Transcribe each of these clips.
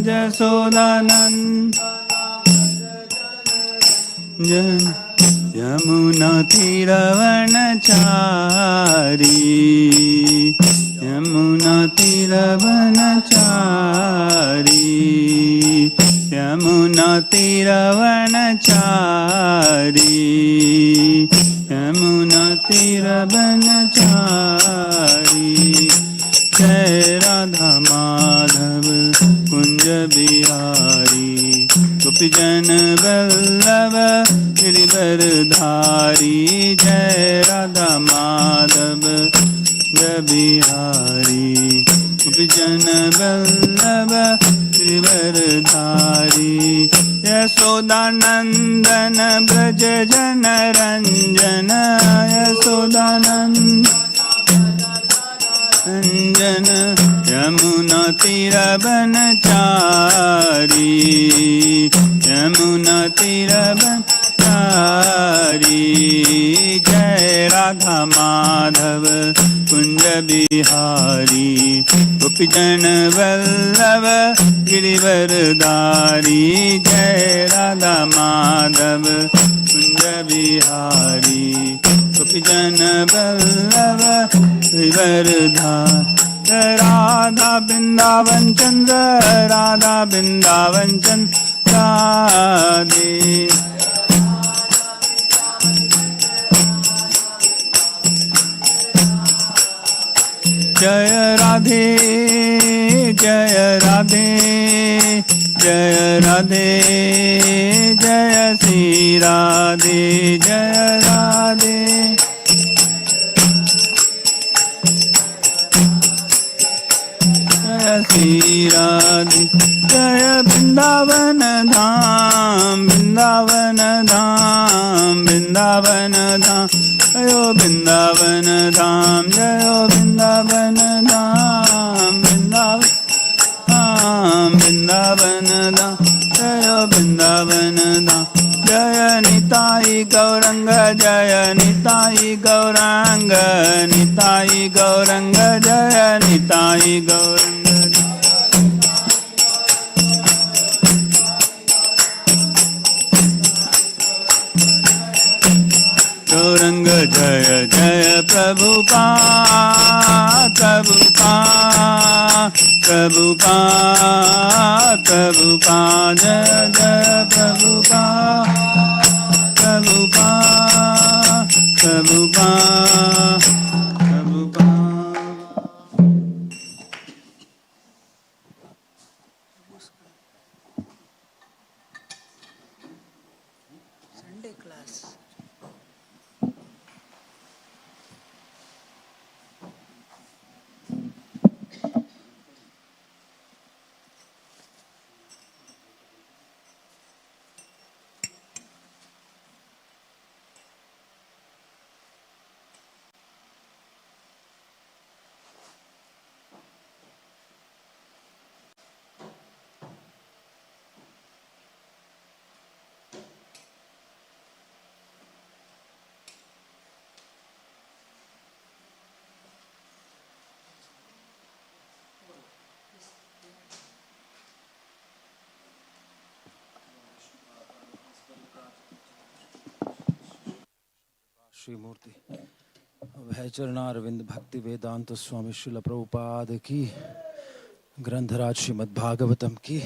जसोदानंद यमुना तीरवनचारी यमुना तीरवनचारी यमुना तीरवनचारी यमुना तीरवनचारी जय राधा माधव कुंज बिहारी गोपीजन वल्लभ गिरिवरधारी जय राधा माधव बिहारी गोपीजन वल्लभ गिरिवरधारी यशोदानंदन ब्रज जन रंजन यशोदानंद रंजन यमुना तीरवनचारी यमुना तीरवनचारी जय राधा माधव कुंज बिहारी गोपीजन वल्लभ गिरिवरधारी जय राधा माधव कुंज बिहारी गोपीजन वल्लभ गिरिवरधारी राधा वृंदावन चंद्र राधा वृंदावन चंद्र राधे जय राधे जय राधे जय राधे जय श्री राधे जय राधे श्री राधे जय वृंदावन धाम वृंदावन धाम वृंदावन धाम जयो वृंदावन धाम जयो वृंदावन धाम वृंदावन धाम वृंदावन धाम जयो वृंदावन धाम जय निताई गौरंग जय निताई गौरंग निताई गौरंग जय निताई गौरंग गौरंग जय जय प्रभुपाद प्रभुपाद प्रभुपाद प्रभुपाद जय जय प्रभुपाद प्रभुपाद प्रभुपाद श्री मूर्ति अभय चरणारविंद भक्ति वेदांत स्वामी श्रील प्रभुपाद की ग्रंथराज श्रीमद् भागवतम की।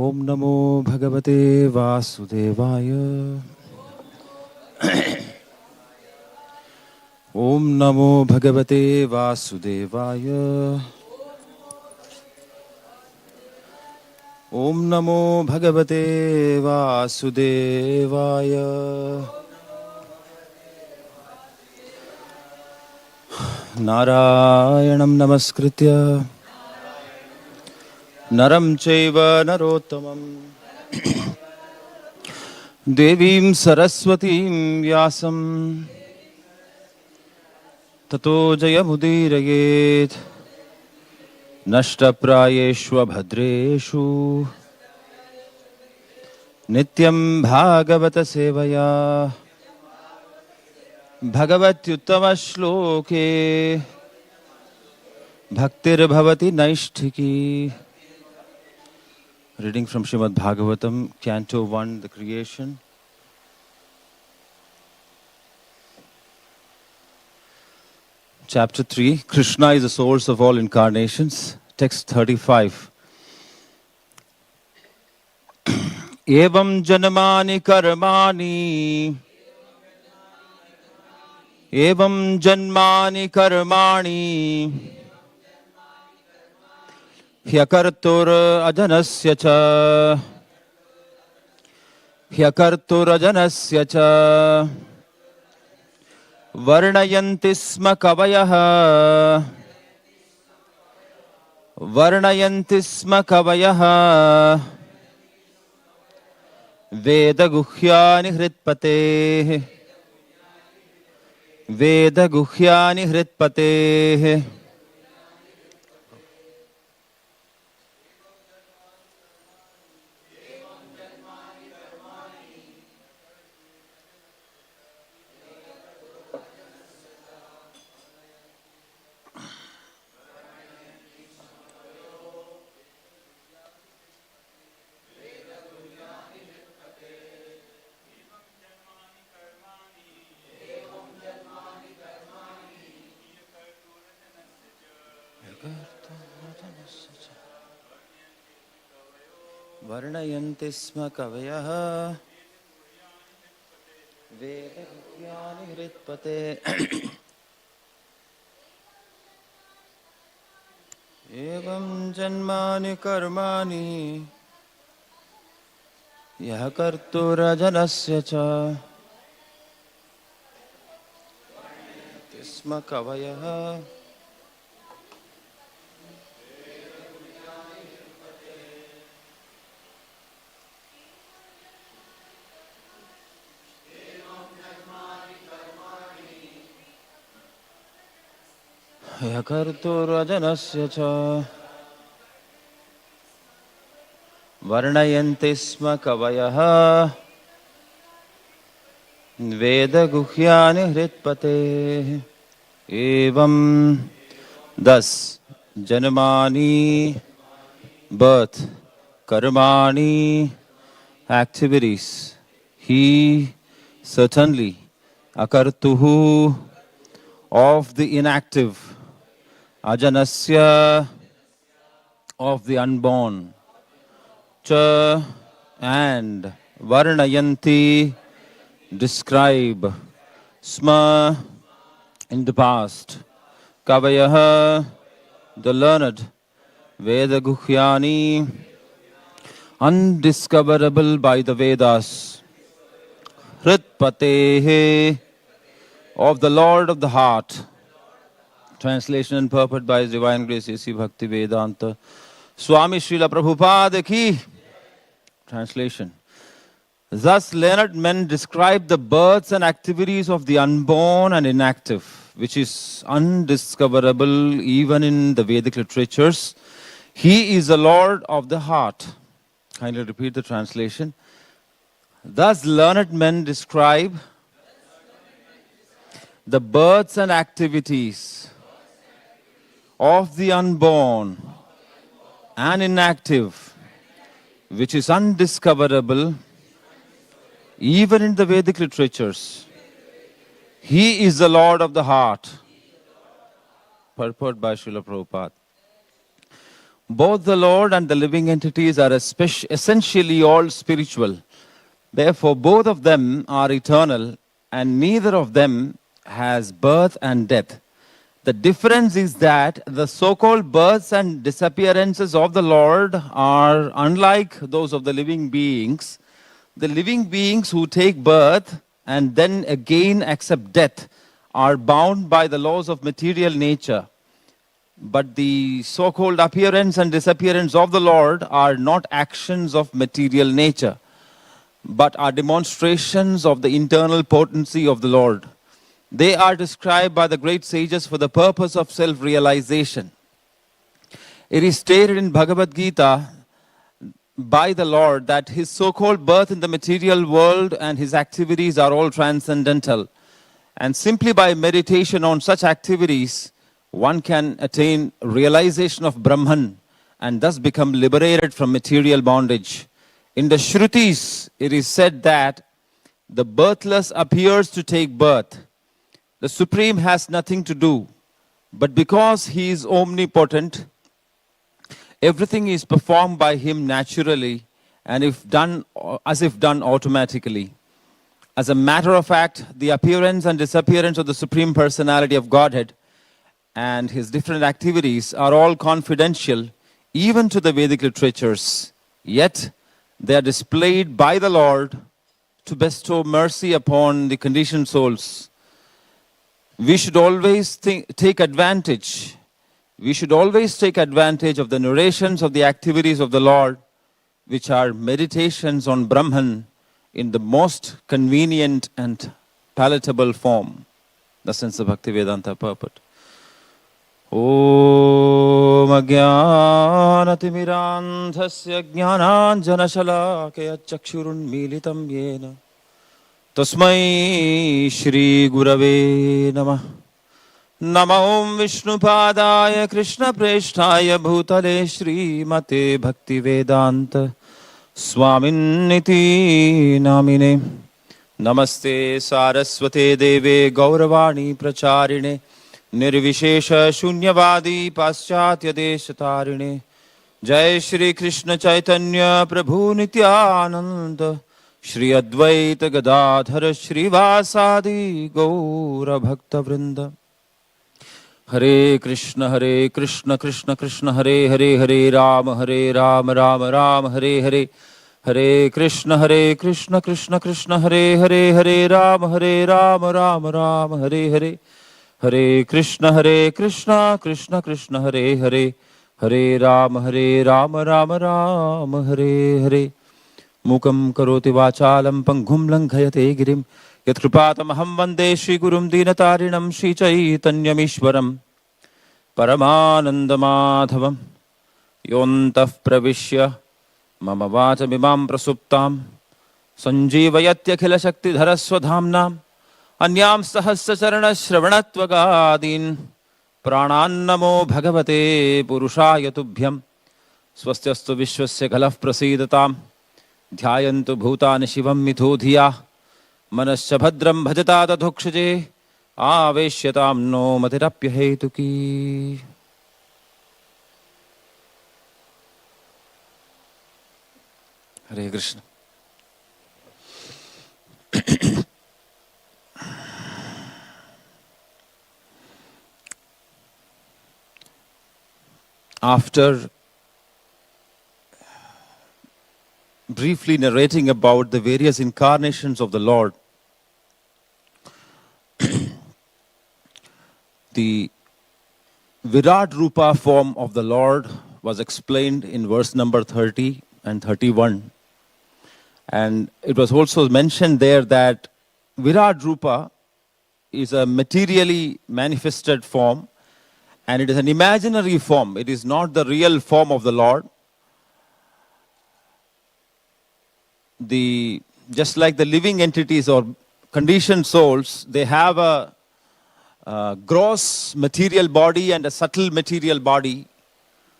ओम नमो भगवते वासुदेवाय ओम नमो भगवते वासुदेवाय ओम नमो भगवते वासुदेवाय नारायणं नमस्कृत्य नरं चैव नरोत्तमं देवीं सरस्वतीं व्यासं ततो जयमुदीरयेत् नष्टप्रायेष्वभद्रेषु नित्यं भागवत सेवया भगवत्युत्तमश्लोके भक्तिर्भवति नैष्ठिकी Reading from Srimad Bhagavatam, Canto 1, The Creation. Chapter 3, Krishna is the source of all incarnations. Text 35. Evam janmani karmani Evam janmani karmani Hyakartur ajanasya cha Hyakartur ajanasya cha Varnayanti sma kavayaha Varnayanti sma kavayaha Veda guhyani hritpate Veda guhyani hritpate Varnayanti sma kavayaha Veda guhyani hritpate Evam janmani karmani Yah kartura janasya cha Tisma kavayaha Yakartura janasya cha Varnayanti sma kavayaha Veda guhyani hritpate Evam. Thus, janmani, birth, karmani, activities, he certainly, akartuhu, of the inactive, ajanasya, of the unborn, cha, and varnayanti, describe, sma, in the past, kavayaha, the learned, veda guhyani, undiscoverable by the Vedas, hritpatehe, of the Lord of the heart. Translation and purport by His Divine Grace A.C. Bhakti Vedanta Swami Srila Prabhupada ki. Translation. Thus learned men describe the births and activities of the unborn and inactive, which is undiscoverable even in the Vedic literatures. He is the Lord of the heart. Kindly repeat the translation. Thus learned men describe the births and activities of the unborn and inactive, which is undiscoverable even in the Vedic literatures. He is the Lord of the heart. Purport by Srila Prabhupada. Both the Lord and the living entities are essentially all spiritual. Therefore, both of them are eternal, and neither of them has birth and death. The difference is that the so-called births and disappearances of the Lord are unlike those of the living beings. The living beings who take birth and then again accept death are bound by the laws of material nature. But the so-called appearance and disappearance of the Lord are not actions of material nature, but are demonstrations of the internal potency of the Lord. They are described by the great sages for the purpose of self-realization. It is stated in Bhagavad Gita by the Lord that his so-called birth in the material world and his activities are all transcendental. And simply by meditation on such activities, one can attain realization of Brahman and thus become liberated from material bondage. In the Shrutis, it is said that the birthless appears to take birth. The Supreme has nothing to do, but because he is omnipotent, everything is performed by him naturally and as if done automatically. As a matter of fact, the appearance and disappearance of the Supreme Personality of Godhead and his different activities are all confidential, even to the Vedic literatures. Yet, they are displayed by the Lord to bestow mercy upon the conditioned souls. We should always take advantage. We should always take advantage of the narrations of the activities of the Lord, which are meditations on Brahman in the most convenient and palatable form. The sense of Bhaktivedanta purport. Om Ajnanatimirandhasya Jnananjanashalakaya Chakshurunmilitam Yena Tasmai Shri Gurave Namah. Namo Om Vishnupadaya Krishna Preshtaya Bhutale Shri Mate Bhaktivedanta Swaminiti Namine. Namaste Saraswate Deve Gauravani Pracharine Nirvishesha Shunyavadi Paschatya Deshatarine. Jai Shri Krishna Chaitanya Prabhu Nityananda Shri Advaita Gadadhara Shri Vasadi Gaura Bhakta Vrinda. Hare Krishna Krishna Krishna Hare Hare Hare Rama Rama Rama Hare Hare. Hare Krishna Krishna Krishna Hare Hare Hare Rama Rama Rama Hare Hare. Hare Krishna Krishna Krishna Hare Hare. Hare Rama Rama Rama Hare Hare. Mukam karoti vachalam panghum langhayate girim. Yat kripatamaham vande Shri Gurum Dinatarinam Shri Chaitanyamishwaram Paramanandamadhavam Yontah pravishya mama vachamimam prasuptam Sanjeevayatyakila shakti dharaswadhamnam Anyam sahasya charana shravanatvagaadin Pranannamo bhagavate purushaya tubhyam Swastyastu vishwasya khalaf prasidatam Dhyayantu bhutani shivam mithodhiya Manasya bhadram bhajata tadhukshje Aveshyatam no matirapya hetuki. Hare Krishna. After briefly narrating about the various incarnations of the Lord, the Virat Rupa form of the Lord was explained in verse number 30 and 31. And it was also mentioned there that Virat Rupa is a materially manifested form and it is an imaginary form. It is not the real form of the Lord. Just like the living entities or conditioned souls, they have a gross material body and a subtle material body,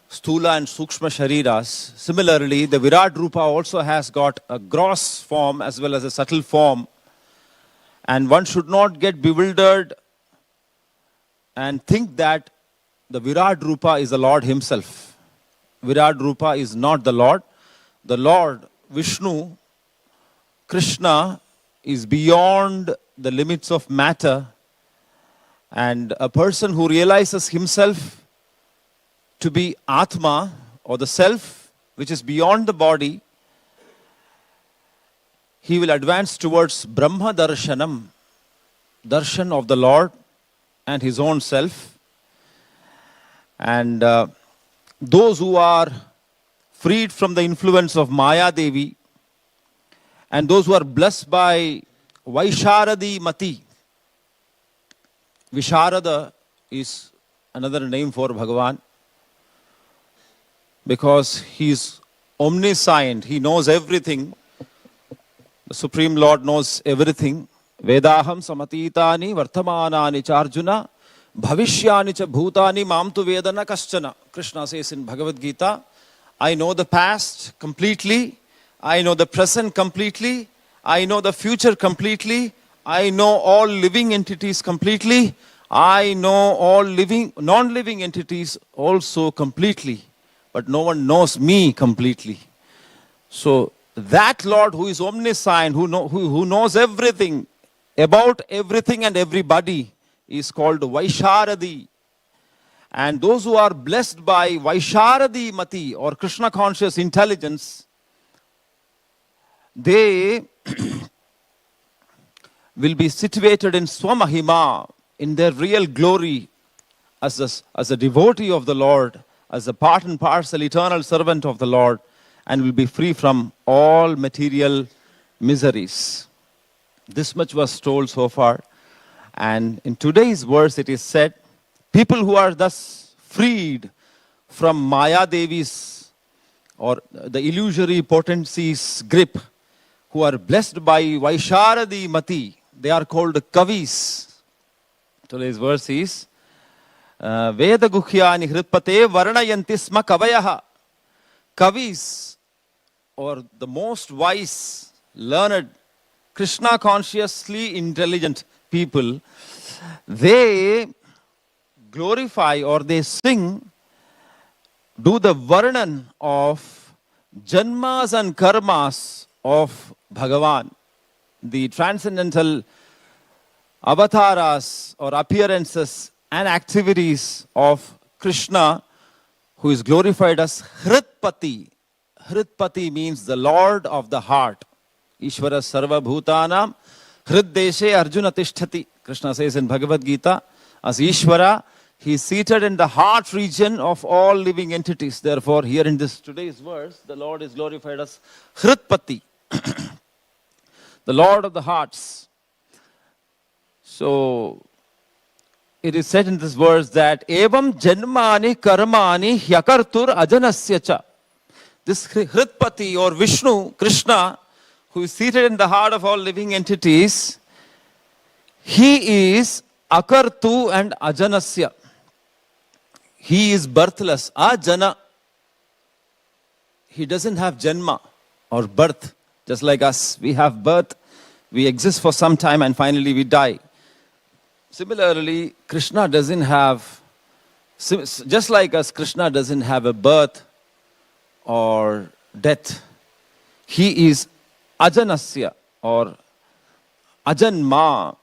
Sthula and Sukshma Shariras. Similarly, the Virat Rupa also has got a gross form as well as a subtle form. And one should not get bewildered and think that the Virat Rupa is the Lord himself. Virat Rupa is not the Lord. The Lord, Vishnu, Krishna, is beyond the limits of matter. And a person who realizes himself to be Atma, or the self, which is beyond the body, he will advance towards Brahma Darshanam, darshan of the Lord and his own self. And those who are freed from the influence of Maya Devi, and those who are blessed by Vaisharadi Mati. Visharada is another name for Bhagavan because he is omniscient. He knows everything. The Supreme Lord knows everything. Vedaham samatitani vartamanani charjuna bhavishyani cha bhutani mamtu vedana kaschana. Krishna says in Bhagavad Gita, I know the past completely. I know the present completely. I know the future completely. I know all living entities completely. I know all non-living entities also completely. But no one knows me completely. So that Lord who is omniscient, who knows everything about everything and everybody, is called Vaisharadi. And those who are blessed by Vaisharadi Mati or Krishna conscious intelligence, they will be situated in Swamahima, in their real glory, as a devotee of the Lord, as a part and parcel eternal servant of the Lord, and will be free from all material miseries. This much was told so far. And in today's verse it is said, people who are thus freed from Maya Devi's or the illusory potency's grip, who are blessed by Vaisharadi Mati, they are called Kavis. Today's verse is, Veda Guhyani Hritpate Varnayanti Sma Kavayaha. Kavis, or the most wise, learned, Krishna consciously intelligent people, they glorify or they sing, do the Varnan of Janmas and Karmas of Bhagavan, the transcendental avatars or appearances and activities of Krishna, who is glorified as Hritpati. Hritpati means the Lord of the heart. Ishvara Sarva Bhutanam Hriddeshe Arjuna Tishtati. Krishna says in Bhagavad Gita, as Ishvara, he is seated in the heart region of all living entities. Therefore, here in this today's verse, the Lord is glorified as Hritpati, the Lord of the hearts. So, it is said in this verse that Evam Janmani Karmani Hyakartur Ajanasyacha. This Hritpati or Vishnu, Krishna, who is seated in the heart of all living entities, he is Akartu and Ajanasya. He is birthless. Ajana. He doesn't have Janma or birth. Just like us, we have birth, we exist for some time and finally we die. Similarly, Krishna doesn't have, just like us, Krishna doesn't have a birth or death. He is Ajanasya or Ajanma.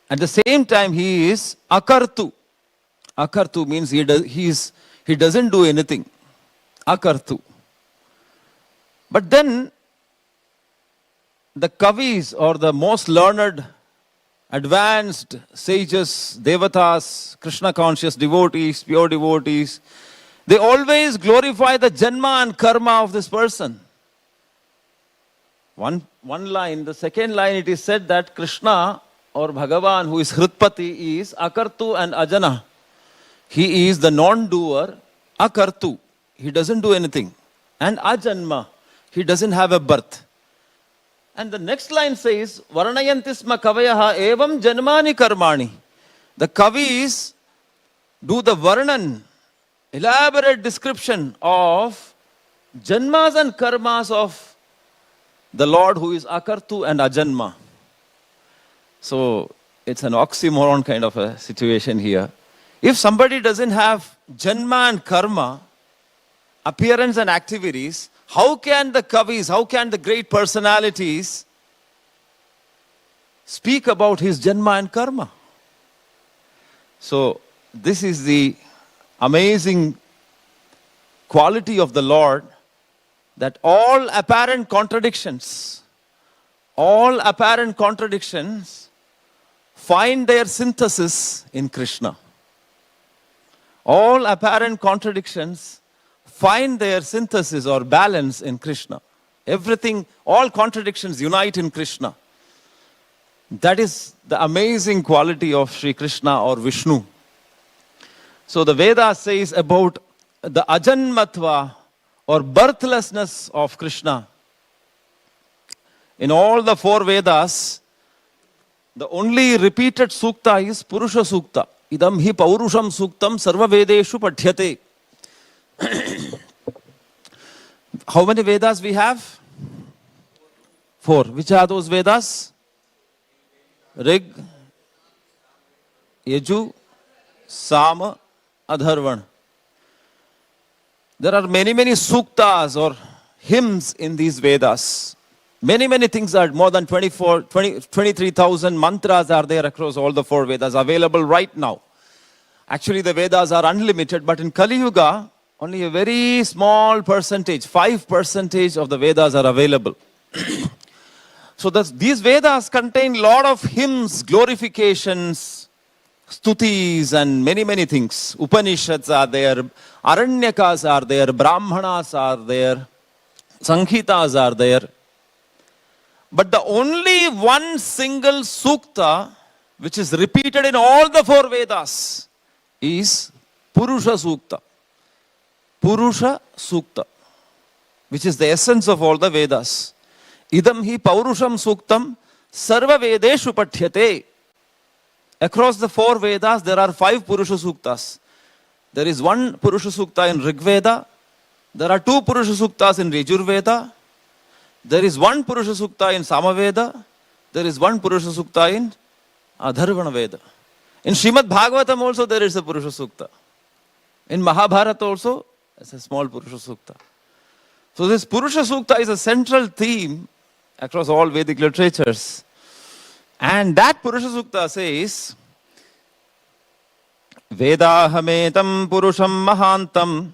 At the same time, he is Akartu. Akartu means he doesn't do anything. Akartu. But then, the Kavis or the most learned, advanced sages, devatas, Krishna conscious devotees, pure devotees, they always glorify the Janma and Karma of this person. One line, the second line, it is said that Krishna or Bhagavan, who is Hritpati, is Akartu and Ajana. He is the non-doer, Akartu. He doesn't do anything. And Ajanma. He doesn't have a birth. And the next line says, Varnayantisma Kavayaha Evam Janmani Karmani. The Kavis do the Varnan, elaborate description of Janmas and Karmas of the Lord who is Akartu and Ajanma. So it's an oxymoron kind of a situation here. If somebody doesn't have Janma and Karma, appearance and activities, how can the Kavis, how can the great personalities speak about his Janma and Karma? So this is the amazing quality of the Lord, that all apparent contradictions find their synthesis in Krishna. All apparent contradictions find their synthesis or balance in Krishna. Everything, all contradictions unite in Krishna. That is the amazing quality of Sri Krishna or Vishnu. So the Veda says about the Ajanmatva or birthlessness of Krishna. In all the four Vedas, the only repeated sukta is Purusha Sukta. Idam hi Paurusham Suktam Sarva Vedeshu Padhyate. How many Vedas we have? 4. Which are those Vedas? Rig, Yaju, Sama, Adharvan. There are many suktas or hymns in these Vedas. Many things are more than 23,000 mantras are there across all the 4 Vedas available right now. Actually, the Vedas are unlimited, but in Kali Yuga, only a very small percentage, 5% of the Vedas are available. So these Vedas contain a lot of hymns, glorifications, stutis, and many things. Upanishads are there, Aranyakas are there, Brahmanas are there, Sanhitas are there. But the only one single sukta which is repeated in all the 4 Vedas is Purusha Sukta. Purusha Sukta, which is the essence of all the Vedas. Idam hi Paurusham Suktam Sarva Vedeshu Pathyate. Across the 4 Vedas, there are 5 Purusha Suktas. There is 1 Purusha Sukta in Rig Veda. There are 2 Purusha Suktas in Yajur Veda. There is 1 Purusha Sukta in Samaveda. There is 1 Purusha Sukta in Adharvana Veda. In Srimad Bhagavatam also there is a Purusha Sukta. In Mahabharata also, it's a small Purusha Sukta. So this Purusha Sukta is a central theme across all Vedic literatures. And that Purusha Sukta says, Vedahametam Purusham Mahantam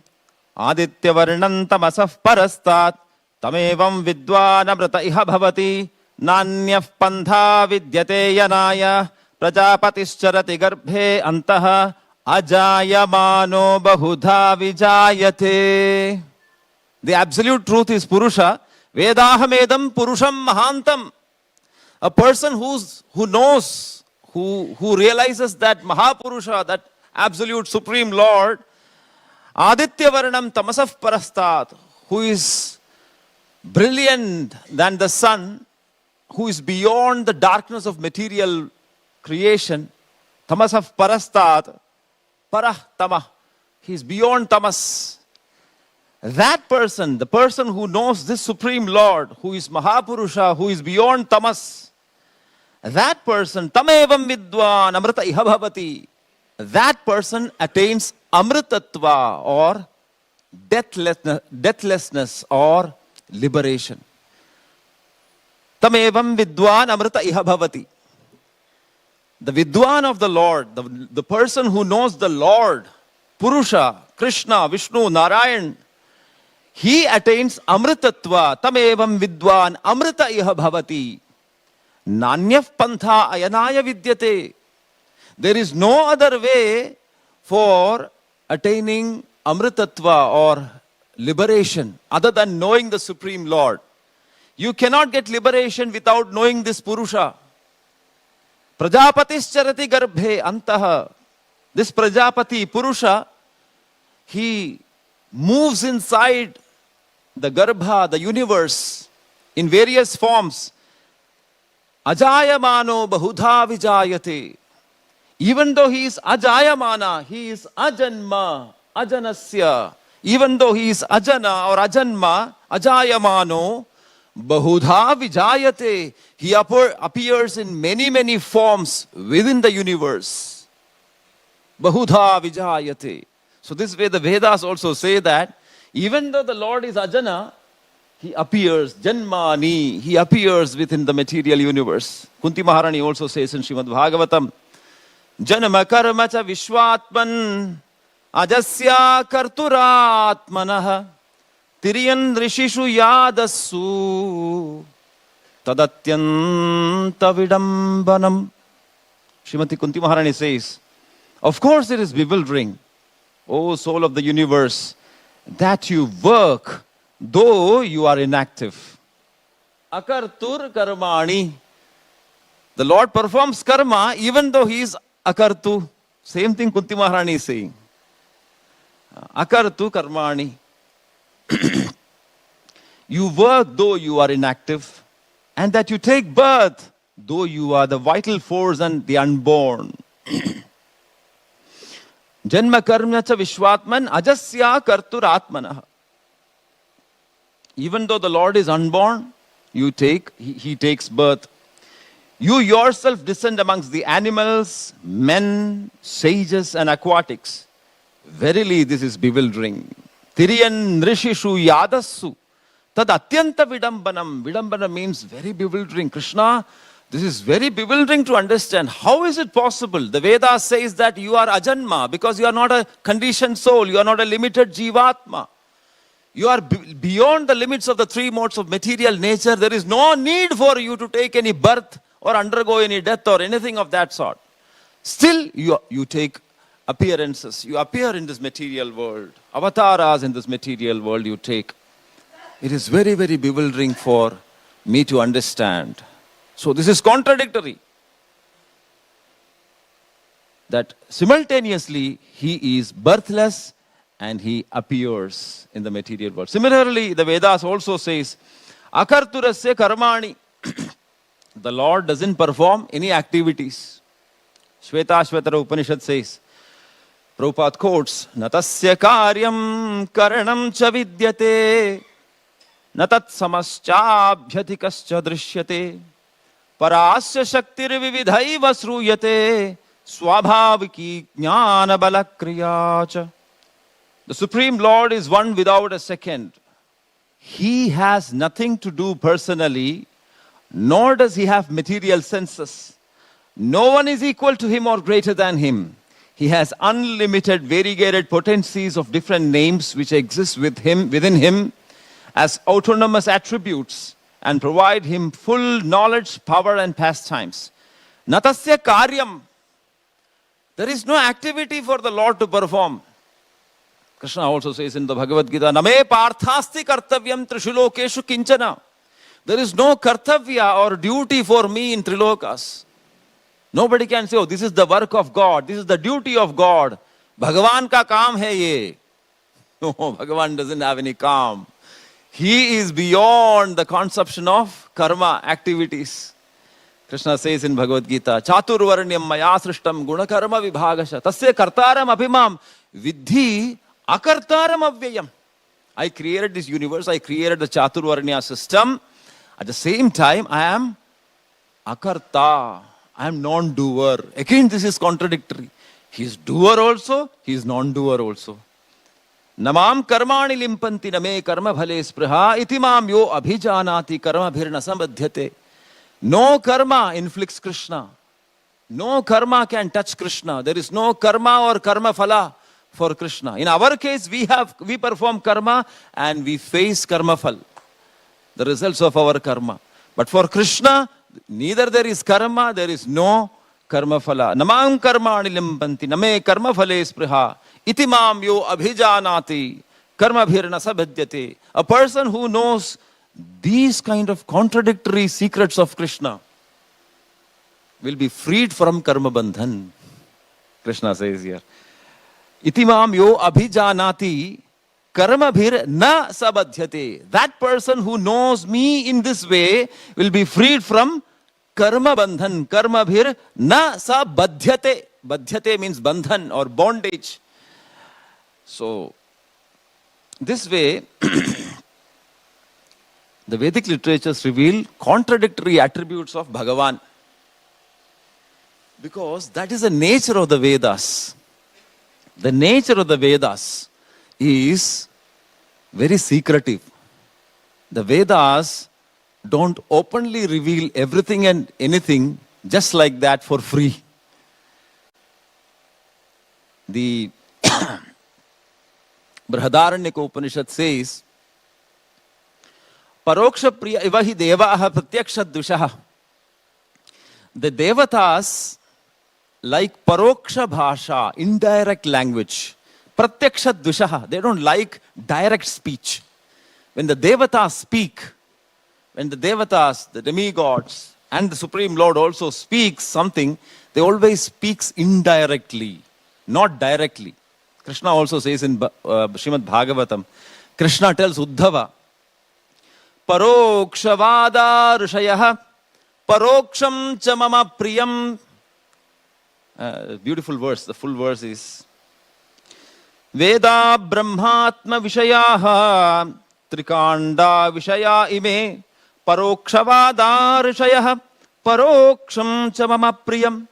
Aditya Varnantam Asaf Parastat Tamevam Vidvanamrata Iha Bhavati Nanyaf Pantha Vidyate Yanaya Prajapatischarati Garbhe Antaha Ajayamano Bahudha Vijayate. The absolute truth is Purusha. Vedahamedam Purusham Mahantam. A person who knows, who realizes that Mahapurusha, that absolute supreme Lord, Aditya Varnam Tamasaf Parastat, who is brilliant than the sun, who is beyond the darkness of material creation, Tamasaf Parastat, Parah Tamah, he is beyond Tamas. That person, the person who knows this Supreme Lord, who is Mahapurusha, who is beyond Tamas, that person, Tamevam Vidwan Amrita Iha Bhavati, that person attains Amritatva or deathlessness or liberation. Tamevam Vidwan Amrita Iha Bhavati. The Vidwan of the Lord, the person who knows the Lord, Purusha, Krishna, Vishnu, Narayan, he attains Amritatva. Tamevam Vidwan Amrita Iha Bhavati. Nanyaf Pantha Ayanaya Vidyate. There is no other way for attaining Amritatva or liberation other than knowing the Supreme Lord. You cannot get liberation without knowing this Purusha. Prajapatischarati Garbhe Antaha. This Prajapati, Purusha, he moves inside the Garbha, the universe, in various forms. Ajayamano Bahudha Vijayate. Even though he is Ajayamana, he is Ajanma, Ajanasya. Even though he is Ajana or Ajanma, Ajayamano, Bahudha Vijayate. He appears in many forms within the universe. Bahudha Vijayate. So this way the Vedas also say that even though the Lord is Ajana, he appears, Janmani, he appears within the material universe. Kunti Maharani also says in Srimad Bhagavatam, Janma karma cha vishwatman ajasya karturatmanaha tiriyan rishishu yadasu tadatyanta vidambanam. Srimati Kunti Maharani says, of course it is bewildering, O soul of the universe, that you work though you are inactive. Akartur karmani. The Lord performs karma even though he is akartu. Same thing Kunti Maharani is saying. Akartu karmani. You work though you are inactive, and that you take birth though you are the vital force and the unborn. Janma karmya cha vishwatman ajasya kartur atmanah. Even though the Lord is unborn, he takes birth. You yourself descend amongst the animals, men, sages, and aquatics. Verily, this is bewildering. Tiriyan nrishishu yadassu. Tad atyanta vidambanam. Vidambana means very bewildering. Krishna, this is very bewildering to understand. How is it possible? The Veda says that you are ajanma because you are not a conditioned soul. You are not a limited jivatma. You are beyond the limits of the three modes of material nature. There is no need for you to take any birth or undergo any death or anything of that sort. Still, you take appearances. You appear in this material world. Avatars in this material world you take. It is very, very bewildering for me to understand. So this is contradictory. That simultaneously he is birthless and he appears in the material world. Similarly, the Vedas also says, Akarturasya karmani. The Lord doesn't perform any activities. Shvetashvatara Upanishad says, Prabhupada quotes, Natasya karyam karanam cha vidyate, natat samaschabhyatikascha drishyate, parasya shaktir vividhaiva sruyate, swabhaviki jnana balakriyacha. The Supreme Lord is one without a second. He has nothing to do personally, nor does he have material senses. No one is equal to him or greater than him. He has unlimited variegated potencies of different names which exist within him as autonomous attributes and provide him full knowledge, power and pastimes. Natasya karyam. There is no activity for the Lord to perform. Krishna also says in the Bhagavad Gita, Name parthasti kartavyam trishulokeshu kinchana. There is no kartavya or duty for me in Trilokas. Nobody can say, oh, this is the work of God. This is the duty of God. Bhagavan ka kaam hai ye. No, Bhagavan doesn't have any kaam. He is beyond the conception of karma activities. Krishna says in Bhagavad Gita, Chaturvarnyam maya srishtam gunakarma vibhagasha. Tasya kartaram abhimam vidhi akartaram avyayam. I created this universe. I created the Chaturvarnya system. At the same time, I am akarta. I am non-doer. Again, this is contradictory. He is doer also, he is non-doer also. Namam karmani limpanti name karma bhale spriha itimam yo abhijanati karma bhirna samadhyate. No karma inflicts Krishna. No karma can touch Krishna. There is no karma or karma phala for Krishna. In our case, we perform karma and we face karma phal, the results of our karma. But for Krishna, neither there is karma, there is no karma phala. Namam karmani limpanti name karma phale spriha itimam yo abhijanati karma bhirna sabhadyate. A person who knows these kind of contradictory secrets of Krishna will be freed from karma bandhan. Krishna says here, itimam yo abhijanati karma bhir na sabadhyate. That person who knows me in this way will be freed from karma bandhan. Karma bhir na sabadhyate. Badhyate means bandhan or bondage. So, this way, the Vedic literatures reveal contradictory attributes of Bhagavan. Because that is the nature of the Vedas. The nature of the Vedas is very secretive. The Vedas don't openly reveal everything and anything just like that for free. The Brihadaranyaka Upanishad says, Paroksha priya ivahi devaha pratyaksha dvishaha. The Devatas like paroksha bhasha, indirect language. Pratyaksha dvishaha. They don't like direct speech. When the Devatas speak, when the Devatas, the demigods, and the Supreme Lord also speaks something, they always speaks indirectly, not directly. Krishna also says in Srimad Bhagavatam, Krishna tells Uddhava, Parokshvada rishayah paroksham cha mama priyam. Beautiful verse. The full verse is Veda Brahmatma Vishayaha Trikanda Vishaya ime Parokshavaada Rishayah Paroksham Chamama Priyam.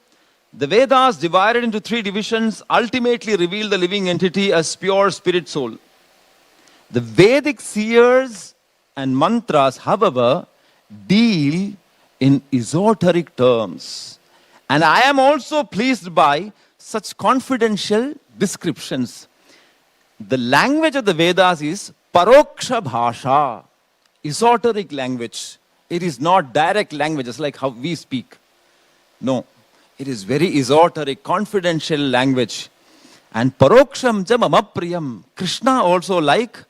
The Vedas, divided into three divisions, ultimately reveal the living entity as pure spirit soul. The Vedic seers and mantras, however, deal in esoteric terms. And I am also pleased by such confidential descriptions. The language of the Vedas is Paroksha Bhasha, esoteric language. It is not direct languages like how we speak. No. It is very esoteric, confidential language. And Paroksham cha mama priyam. Krishna also like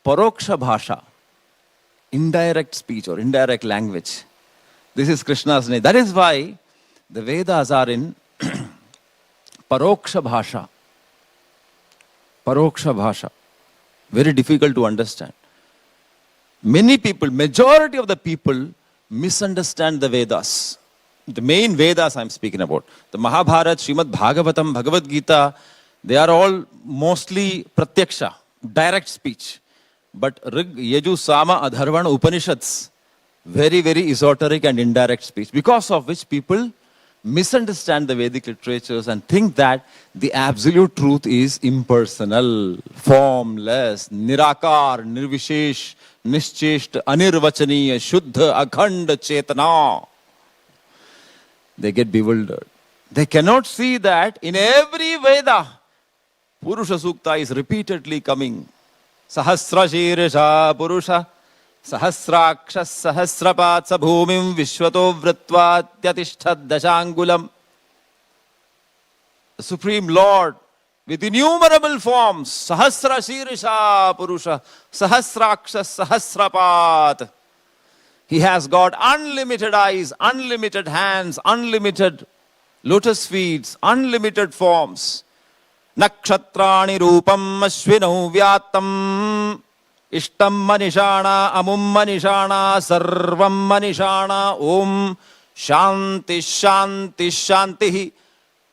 Paroksha Bhasha. Indirect speech or indirect language. This is Krishna's name. That is why the Vedas are in Paroksha Bhasha. Paroksha Bhasha. Very difficult to understand. Many people, majority of the people misunderstand the Vedas. The main Vedas I'm speaking about. The Mahabharata, Srimad Bhagavatam, Bhagavad Gita, they are all mostly pratyaksha, direct speech. But Rig, Yaju, Sama, Adharvana, Upanishads, very, very esoteric and indirect speech. Because of which people misunderstand the Vedic literatures and think that the absolute truth is impersonal, formless, nirakar, nirvishesh, nischesht, anirvachaniya, shuddha, akhanda, chetana. They get bewildered. They cannot see that in every Veda, Purusha Sukta is repeatedly coming. Sahasra Shirisha Purusha, Sahasrakshas Sahasrapatsa Bhumim Vishwato Vritva Tyatishthad Dashangulam. The Supreme Lord, with innumerable forms, Sahasra Shirisha Purusha, Sahasrakshas Sahasrapat. He has got unlimited eyes, unlimited hands, unlimited lotus feet, unlimited forms. Nakshatrani rupam ashvinau vyatam ishtam manishana amum manishana sarvam manishana om shanti shanti shanti.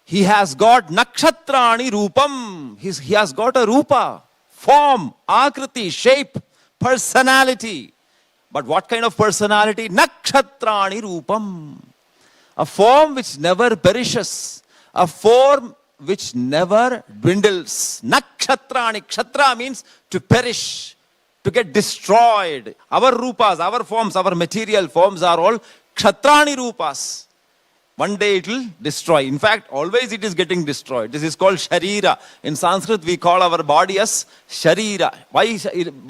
He has got nakshatrani rupam. He has got a rupa, form, akriti, shape, personality. But what kind of personality? Nakshatrani rupam. A form which never perishes. A form which never dwindles. Nakshatrani. Kshatra means to perish, to get destroyed. Our rupas, our forms, our material forms are all kshatrani rupas. One day it will destroy. In fact, always it is getting destroyed. This is called sharira. In Sanskrit, we call our body as sharira. Why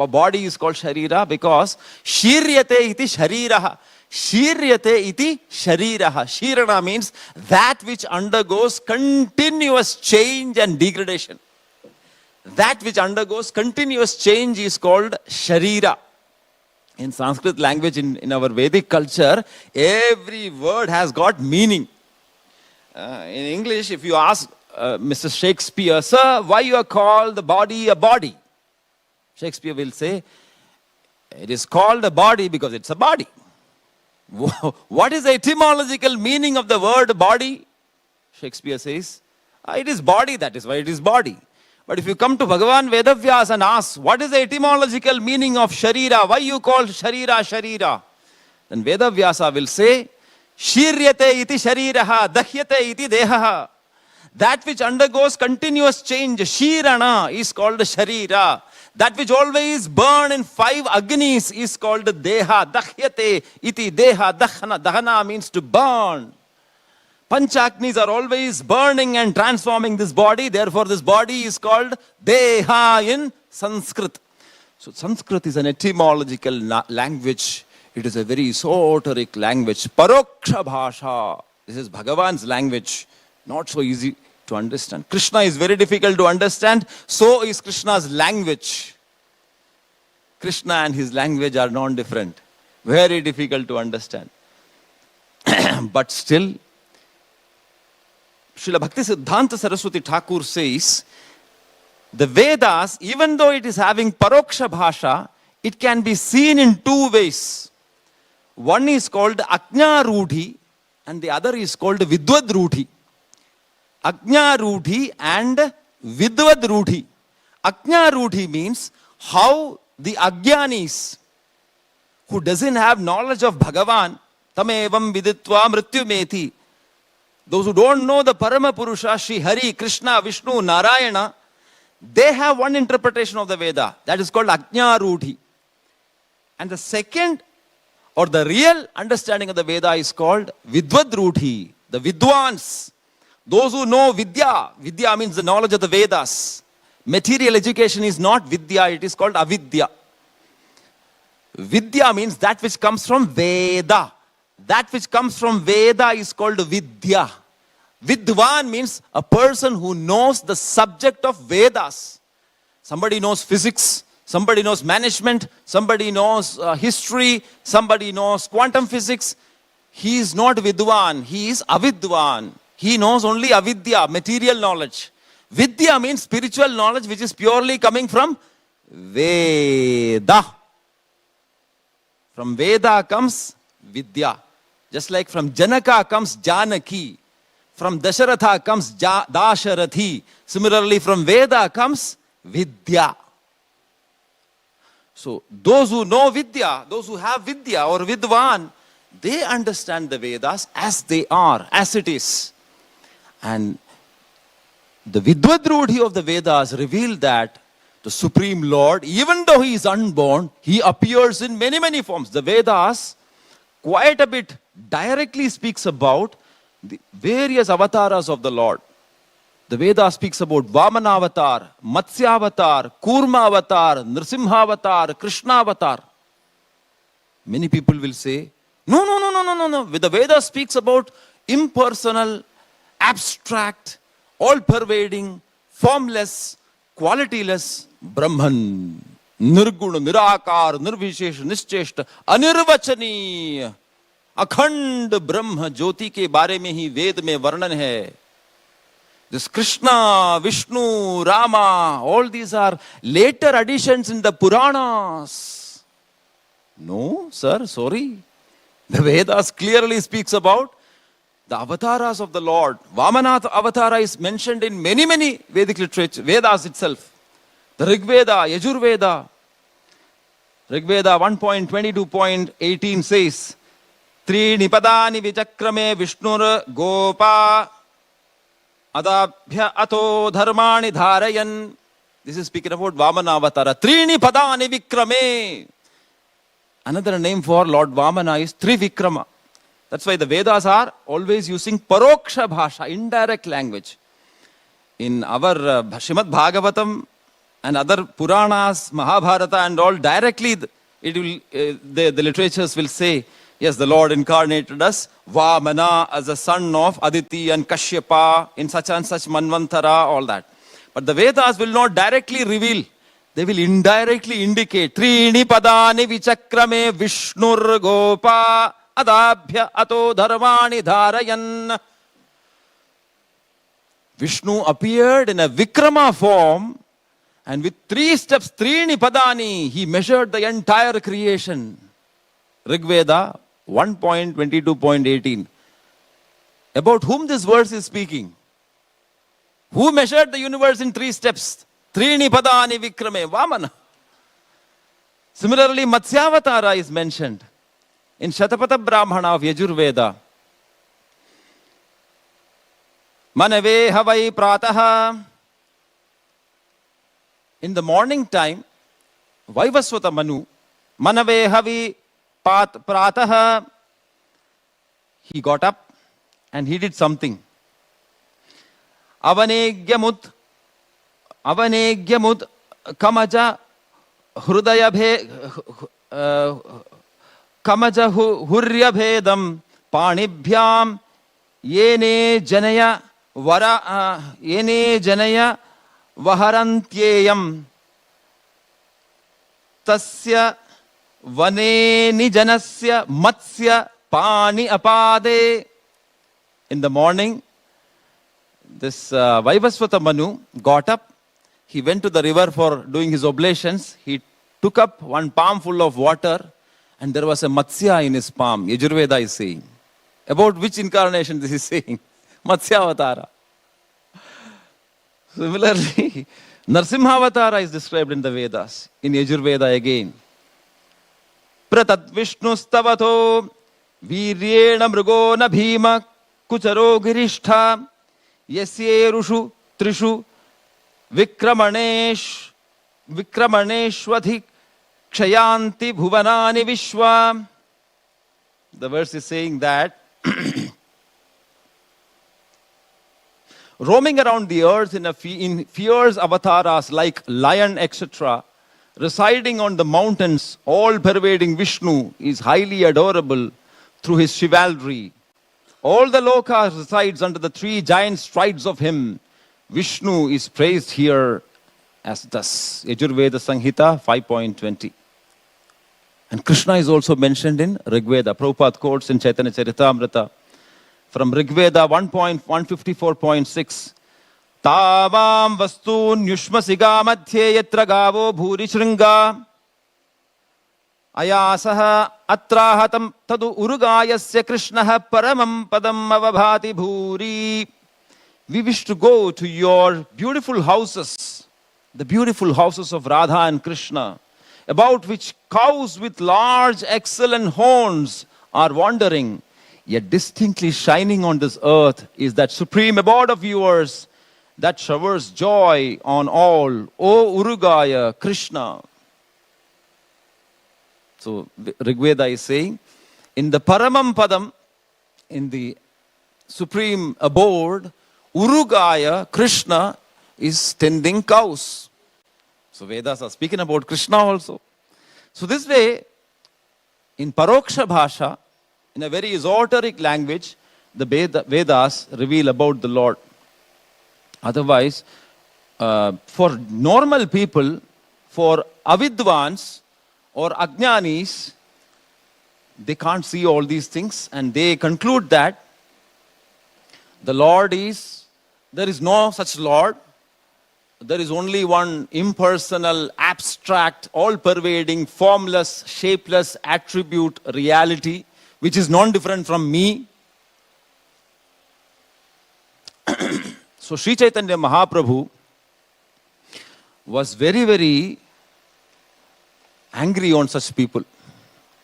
body is called sharira? Because shiryate iti shariraha. Shiryate iti shariraha. Shirana means that which undergoes continuous change and degradation. That which undergoes continuous change is called sharira. In Sanskrit language, in our Vedic culture, every word has got meaning. In English, if you ask Mr. Shakespeare, sir, why you are called the body a body? Shakespeare will say, it is called a body because it's a body. What is the etymological meaning of the word body? Shakespeare says, it is body, that is why it is body. But if you come to Bhagavan Vedavyas and ask, what is the etymological meaning of Sharira? Why you call Sharira Sharira? Then Vedavyasa will say, Shiryate iti Shariraha, Dahyate iti Dehaha. That which undergoes continuous change, Shirana, is called Sharira. That which always burn in 5 Agnis is called Deha. Dahyate iti Deha. Dahana means to burn. Panchaknis are always burning and transforming this body. Therefore, this body is called Deha in Sanskrit. So, Sanskrit is an etymological language. It is a very esoteric language. Paroksha Bhasha. This is Bhagavan's language. Not so easy to understand. Krishna is very difficult to understand. So is Krishna's language. Krishna and his language are non-different. Very difficult to understand. But still, Srila Bhakti Siddhanta Saraswati Thakur says, the Vedas, even though it is having Paroksha Bhasha, it can be seen in 2 ways. One is called Ajna Rudhi and the other is called Vidvad Rudhi. Ajna Rudhi and Vidvad Rudhi. Ajnarudhi means how the Ajnanis who doesn't have knowledge of Bhagavan, tamevam viditva mrityumeti, those who don't know the Parama Purusha, Shri Hari, Krishna, Vishnu, Narayana, they have one interpretation of the Veda. That is called Ajnarudhi. And the second, or the real understanding of the Veda is called Vidvadrudhi, the Vidwans. Those who know Vidya. Vidya means the knowledge of the Vedas. Material education is not Vidya, it is called Avidya. Vidya means that which comes from Veda. That which comes from Veda is called Vidya. Vidwan means a person who knows the subject of Vedas. Somebody knows physics, somebody knows management, somebody knows history, somebody knows quantum physics. He is not Vidwan, he is Avidwan. He knows only Avidya, material knowledge. Vidya means spiritual knowledge which is purely coming from Veda. From Veda comes Vidya. Just like from Janaka comes Janaki. From Dasharatha comes Dasharathi. Similarly, from Veda comes Vidya. So, those who know Vidya, those who have Vidya or Vidwan, they understand the Vedas as they are, as it is. And the Vidvadrudhi of the Vedas reveal that the Supreme Lord, even though he is unborn, he appears in many, many forms. The Vedas quite a bit directly speaks about the various avatars of the Lord. The Veda speaks about Vamana avatar, Matsya avatar, Kurma avatar, Nrsimha avatar, Krishna avatar. Many people will say, no. The Veda speaks about impersonal, abstract, all-pervading, formless, qualityless Brahman. Nirguna, Nirakar, Nirvishesh, Nischeshta, Anirvachani. अखंड ब्रह्म ज्योति के बारे में ही वेद में वर्णन है. This Krishna, Vishnu, Rama, all these are later additions in the Puranas. No, sir, sorry. The Vedas clearly speaks about the avatars of the Lord. Vamana avatara is mentioned in many, many Vedic literature, Vedas itself. The Rig Veda, Yajur Veda. Rig Veda 1.22.18 says, त्रीणि पदानि विचक्रमे विष्णुर गोपा अदाभ्य अतो धर्माणि धारयन्. This is speaking about Vamana Avatara. त्रीणि पदानि विक्रमे. Another name for Lord Vamana is Trivikrama. That's why the Vedas are always using Paroksha Bhasha, indirect language. In our Srimad Bhagavatam and other Puranas, Mahabharata and all, directly the literatures will say, yes, the Lord incarnated as Vamana, as a son of Aditi and Kashyapa in such and such Manvantara, all that. But the Vedas will not directly reveal. They will indirectly indicate. Trini padani vichakrame Vishnur gopa adabhya ato dharmani dharayan. Vishnu appeared in a Vikrama form, and with 3 steps, Trini padani, he measured the entire creation. Rig Veda 1.22.18. About whom this verse is speaking? Who measured the universe in 3 steps? Trini padani vikrame, Vamana. Similarly, Matsyavatara is mentioned in Shatapatha Brahmana of Yajur Veda. Manave havai prataha. In the morning time, Vaivaswata Manu, Manave havi Prataha, he got up and he did something. Avanegyamud kamaja hurya bhedam panibhyam yene janaya vaharantyeyam tasya Vane nijanasya matsya pani apade. In the morning, this Vaivaswata Manu got up. He went to the river for doing his oblations. He took up one palm full of water, and there was a Matsya in his palm. Yajurveda is saying. About which incarnation this is saying? Matsya Avatara. Similarly, Narsimhavatara is described in the Vedas, in Yajurveda again. Pratad Vishnu Stavato Viryena Mrugona Bhima Kucharo Girishta Yasye Rushu Trishu Vikramaneshwadhi Kshayanti Bhuvanani Vishwa. The verse is saying that roaming around the earth in fierce avatars like lion, etc., residing on the mountains, all-pervading Vishnu is highly adorable through his chivalry. All the lokas resides under the three giant strides of him. Vishnu is praised here as thus. Yajurveda Sanghita 5.20. And Krishna is also mentioned in Rigveda. Prabhupada quotes in Chaitanya Charitamrita from Rigveda 1.154.6. Tavam vastun yushmasiga madhye yatra gavo bhuri shringa ayasaha atrahatam tadu urugayasya krishnaha paramam padam avabhati bhuri. We wish to go to your beautiful houses, the beautiful houses of Radha and Krishna, about which cows with large excellent horns are wandering. Yet distinctly shining on this earth is that supreme abode of yours that showers joy on all. O Urugaya, Krishna. So Rigveda is saying, in the Paramam Padam, in the supreme abode, Urugaya, Krishna is tending cows. So Vedas are speaking about Krishna also. So this way, in Paroksha Bhasha, in a very esoteric language, the Vedas reveal about the Lord. Otherwise, for normal people, for avidvans or ajnanis, they can't see all these things and they conclude that the Lord is, there is no such Lord. There is only one impersonal, abstract, all-pervading, formless, shapeless attribute reality, which is non-different from me. So Sri Chaitanya Mahaprabhu was very, very angry on such people.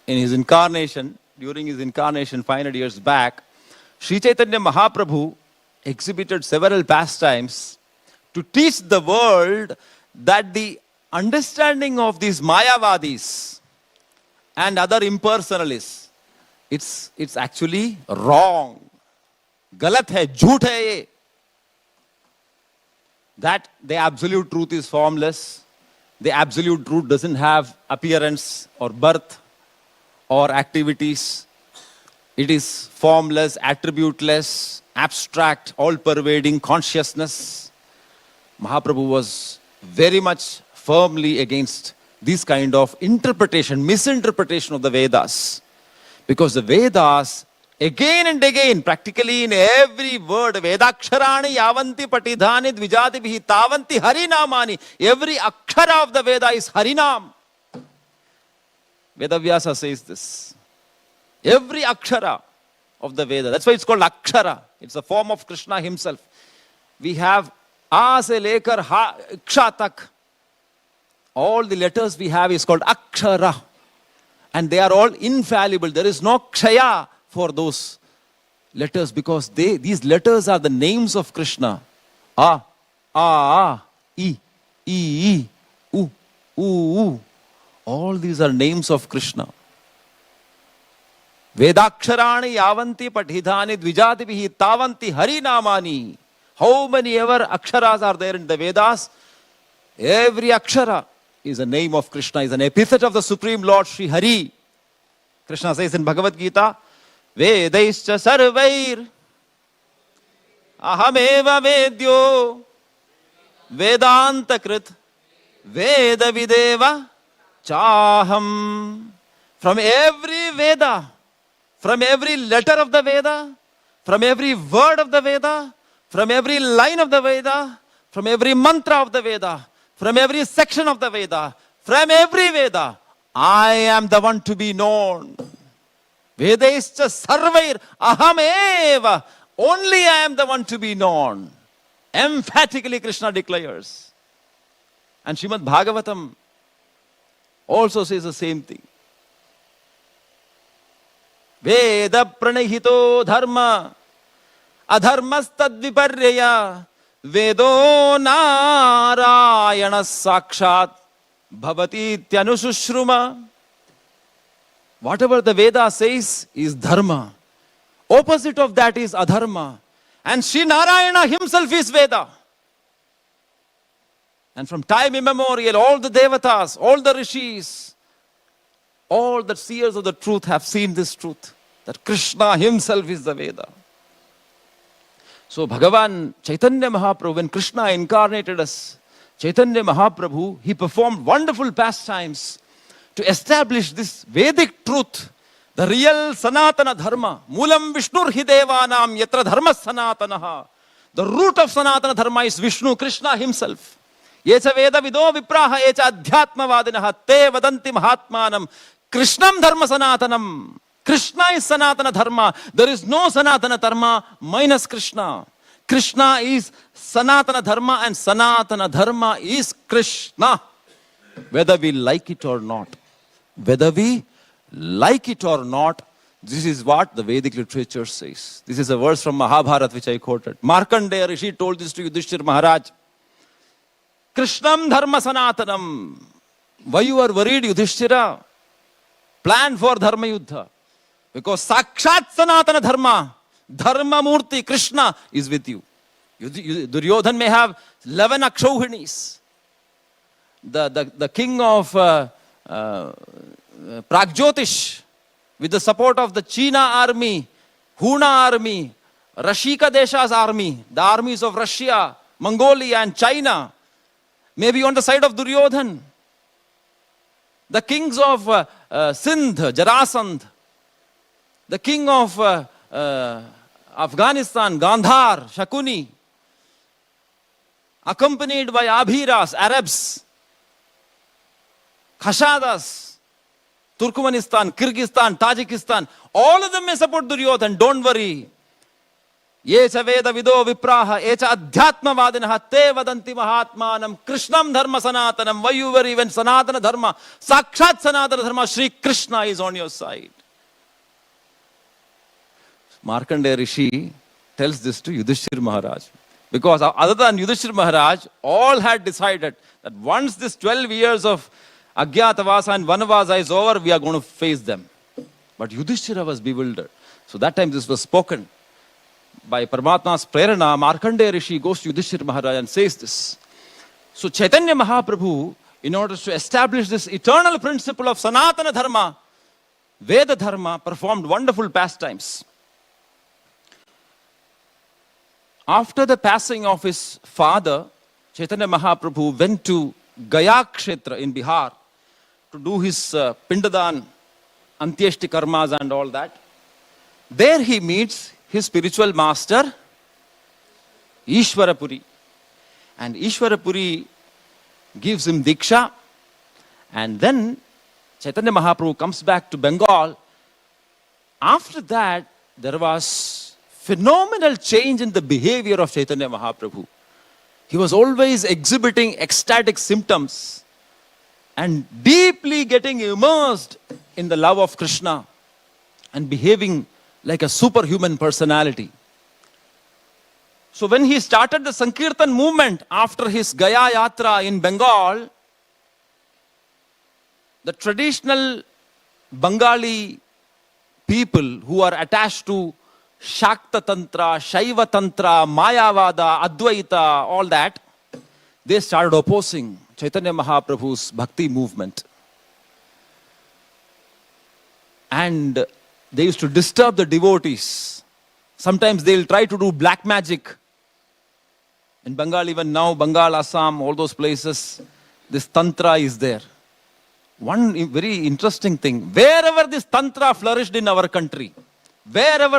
In his incarnation, during his incarnation 500 years back, Sri Chaitanya Mahaprabhu exhibited several pastimes to teach the world that the understanding of these Mayavadis and other impersonalists, it's actually wrong. Galat hai, jhoot hai ye. That the absolute truth is formless. The absolute truth doesn't have appearance or birth or activities. It is formless, attributeless, abstract, all-pervading consciousness. Mahaprabhu was very much firmly against this kind of interpretation, misinterpretation of the Vedas. Because the Vedas, again and again, practically in every word, Vedaksharani yavanti patidhani dvijati bihi tavanti harinamani. Every akshara of the Veda is harinam. Vedavyasa says this. Every akshara of the Veda. That's why it's called akshara. It's a form of Krishna himself. We have A se lekar ha, ksha tak. All the letters we have is called akshara. And they are all infallible. There is no kshaya for those letters because these letters are the names of Krishna. A, I, I, U, U. All these are names of Krishna. Vedaksharani yavanti pathidhani dvijati bihi tavanti harinamani. How many ever aksharas are there in the Vedas? Every akshara is a name of Krishna, is an epithet of the Supreme Lord Sri Hari. Krishna says in Bhagavad Gita, Vedaischa sarvair ahameva vedyo vedanta krit veda videva chaham. From every Veda, from every letter of the Veda, from every word of the Veda, from every line of the Veda, from every mantra of the Veda, from every section of the Veda, from every Veda, I am the one to be known. Vedaischa sarvair aham eva. Only I am the one to be known. Emphatically Krishna declares. And Srimad Bhagavatam also says the same thing. Veda pranihito dharma adharmastad viparya vedo narayana sakshat bhavati tyanusushruma. Whatever the Veda says is dharma. Opposite of that is adharma. And Sri Narayana himself is Veda. And from time immemorial, all the devatas, all the rishis, all the seers of the truth have seen this truth, that Krishna himself is the Veda. So Bhagavan Chaitanya Mahaprabhu, when Krishna incarnated as Chaitanya Mahaprabhu, he performed wonderful pastimes to establish this Vedic truth, the real Sanatana Dharma. Moolam Vishnur hi devanam yatra dharma sanatanaha. The root of Sanatana Dharma is Vishnu, Krishna himself. Yecha Veda vido vipraha yecha adhyatmavadinaha te vadanti mahatmanam Krishnam dharma sanatanam. Krishna is Sanatana Dharma. There is no Sanatana Dharma minus Krishna. Krishna is Sanatana Dharma and Sanatana Dharma is Krishna. Whether we like it or not. Whether we like it or not, this is what the Vedic literature says. This is a verse from Mahabharata which I quoted. Markandeya Rishi told this to Yudhishthira Maharaj. Krishnam dharma sanatanam. Why you are worried, Yudhishthira? Plan for dharma yuddha. Because sakshat sanatana dharma, dharma murti, Krishna is with you. Duryodhan may have 11 akshauhinis. The king of Pragjyotish, with the support of the China army, Huna army, Rashika Desha's army, the armies of Russia, Mongolia and China, may be on the side of Duryodhan. The kings of Sindh, Jarasandh, the king of Afghanistan, Gandhar, Shakuni, accompanied by Abhiras, Arabs, Khashadas, Turkmenistan, Kyrgyzstan, Tajikistan, all of them may support Duryodhan. Don't worry. Yecha Veda vido vipraha, yecha adhyatmavadinaha te vadanti mahatmanam Krishnam dharma sanatanam. Why you worry when Sanatana Dharma, Sakshat Sanatana Dharma, Sri Krishna is on your side. Markandeya Rishi tells this to Yudhishthira Maharaj. Because other than Yudhishthira Maharaj, all had decided that once this 12 years of Agyatavasa and Vanavasa is over, we are going to face them. But Yudhishthira was bewildered. So that time this was spoken. By Paramatma's prerana, Markandeya Rishi goes to Yudhishthira Maharaj and says this. So Chaitanya Mahaprabhu, in order to establish this eternal principle of Sanatana Dharma, Veda Dharma, performed wonderful pastimes. After the passing of his father, Chaitanya Mahaprabhu went to Gaya Kshetra in Bihar to do his Pindadan, Antyeshti Karmas and all that. There he meets his spiritual master, Ishwarapuri. And Ishwarapuri gives him Diksha. And then Chaitanya Mahaprabhu comes back to Bengal. After that, there was phenomenal change in the behavior of Chaitanya Mahaprabhu. He was always exhibiting ecstatic symptoms and deeply getting immersed in the love of Krishna and behaving like a superhuman personality. So when he started the Sankirtan movement after his Gaya Yatra in Bengal, the traditional Bengali people who are attached to Shakta Tantra, Shaiva Tantra, Mayavada, Advaita, all that, they started opposing Chaitanya Mahaprabhu's bhakti movement. And they used to disturb the devotees. Sometimes they'll try to do black magic. In Bengal, even now, Bengal, Assam, all those places, this Tantra is there. One very interesting thing, wherever this Tantra flourished in our country, that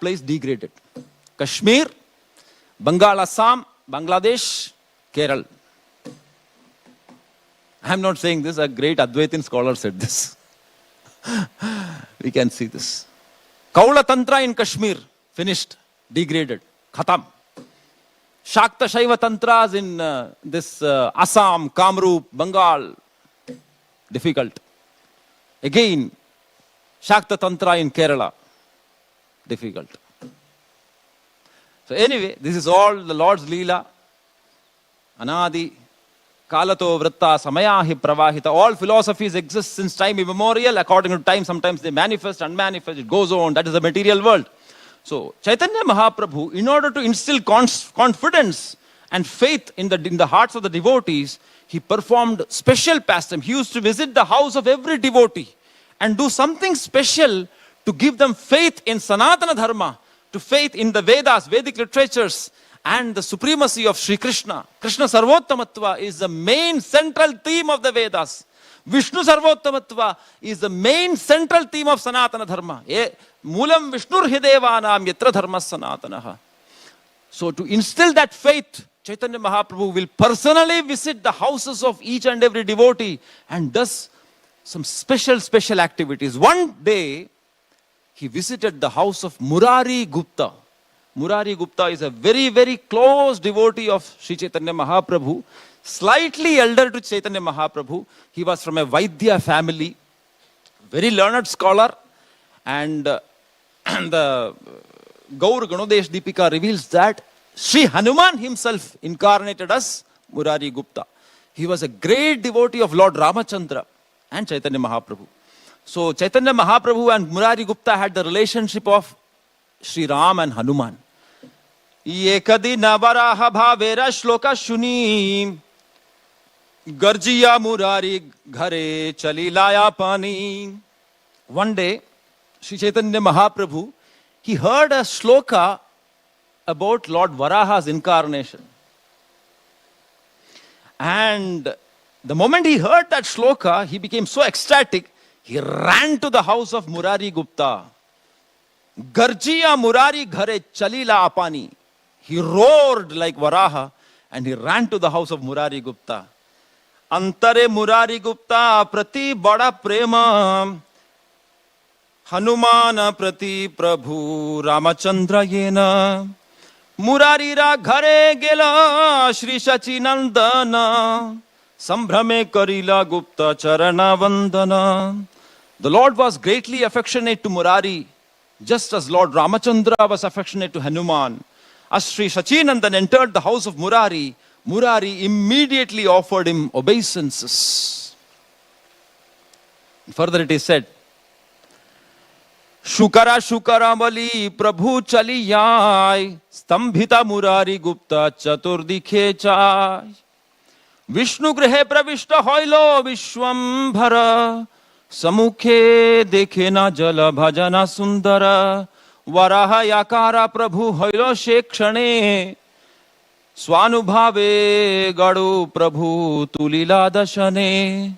place degraded. Kashmir, Bengal, Assam, Bangladesh, Kerala. I am not saying this, a great Advaitin scholar said this. We can see this. Kaula Tantra in Kashmir, finished, degraded. Khatam. Shakta Shaiva Tantras in this Assam, Kamrup, Bengal, difficult. Again, Shakta Tantra in Kerala, difficult. So anyway, this is all the Lord's Leela. Anadi, Kalato, Vritta, Samayahi, Pravahita. All philosophies exist since time immemorial. According to time, sometimes they manifest, unmanifest. It goes on. That is the material world. So Chaitanya Mahaprabhu, in order to instill confidence and faith in the hearts of the devotees, he performed special pastime. He used to visit the house of every devotee and do something special to give them faith in Sanatana Dharma, to faith in the Vedas, Vedic literatures, and the supremacy of Sri Krishna. Krishna Sarvottamatva is the main central theme of the Vedas. Vishnu Sarvottamatva is the main central theme of Sanatana Dharma. Moolam Vishnur Hidevanam Yatra Dharma Sanatanaha. So to instill that faith, Chaitanya Mahaprabhu will personally visit the houses of each and every devotee and does some special activities. One day, he visited the house of Murari Gupta. Murari Gupta is a very close devotee of Sri Chaitanya Mahaprabhu, slightly elder to Chaitanya Mahaprabhu. He was from a Vaidya family, very learned scholar, and the Gaur Ganodesh Deepika reveals that Sri Hanuman himself incarnated as Murari Gupta. He was a great devotee of Lord Ramachandra and Chaitanya Mahaprabhu. So Chaitanya Mahaprabhu and Murari Gupta had the relationship of Sri Ram and Hanuman. Ekadi Navaraha Bhavera Shloka Shuni Garjiya Murari Ghare Chalilaya Pani. One day, Sri Chaitanya Mahaprabhu, he heard a shloka about Lord Varaha's incarnation. And the moment he heard that shloka, he became so ecstatic, he ran to the house of Murari Gupta. Garjiya Murari Ghare Chalila Apani. He roared like Varaha and he ran to the house of Murari Gupta. Antare Murari Gupta prati bada prema Hanumana prati Prabhu Ramachandra yena Murari ra ghare gela Shri Sachinandana Sambhrame karila Gupta charana vandana. The Lord was greatly affectionate to Murari, just as Lord Ramachandra was affectionate to Hanuman. As Sri Sachinandan entered the house of Murari, Murari immediately offered him obeisances. Further it is said, Shukara Shukara Bali Prabhu Chaliyai Stambhita Murari Gupta Chaturdikhe Chai Vishnu Grihe Pravishta Hoilo Vishwambhara Samukhe Dekhena Jala Bhajana Sundara Varaha Yakara Prabhu Hoilo Shekshane Swanubhave Gadu Prabhu Tulila Dashane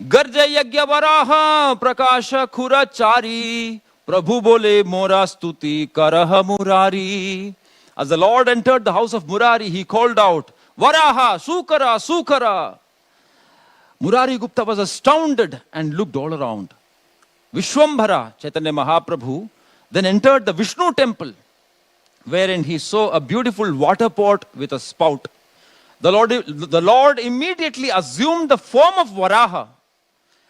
Garja Yagya Varaha Prakasha Khurachari Prabhu Bole Mora Stuti Karaha Murari. As the Lord entered the house of Murari, he called out, Varaha, Sukara, Sukara. Murari Gupta was astounded and looked all around. Vishwambhara, Chaitanya Mahaprabhu, then entered the Vishnu temple, wherein he saw a beautiful water pot with a spout. The Lord immediately assumed the form of Varaha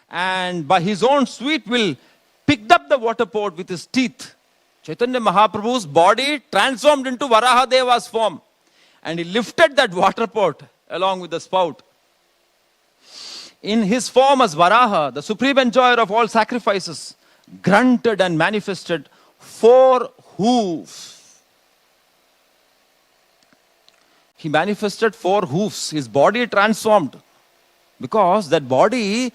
and by his own sweet will picked up the water pot with his teeth. Chaitanya Mahaprabhu's body transformed into Varaha Deva's form and he lifted that water pot along with the spout. In his form as Varaha, the supreme enjoyer of all sacrifices, grunted and manifested 4 hooves. He manifested 4 hoofs. His body transformed because that body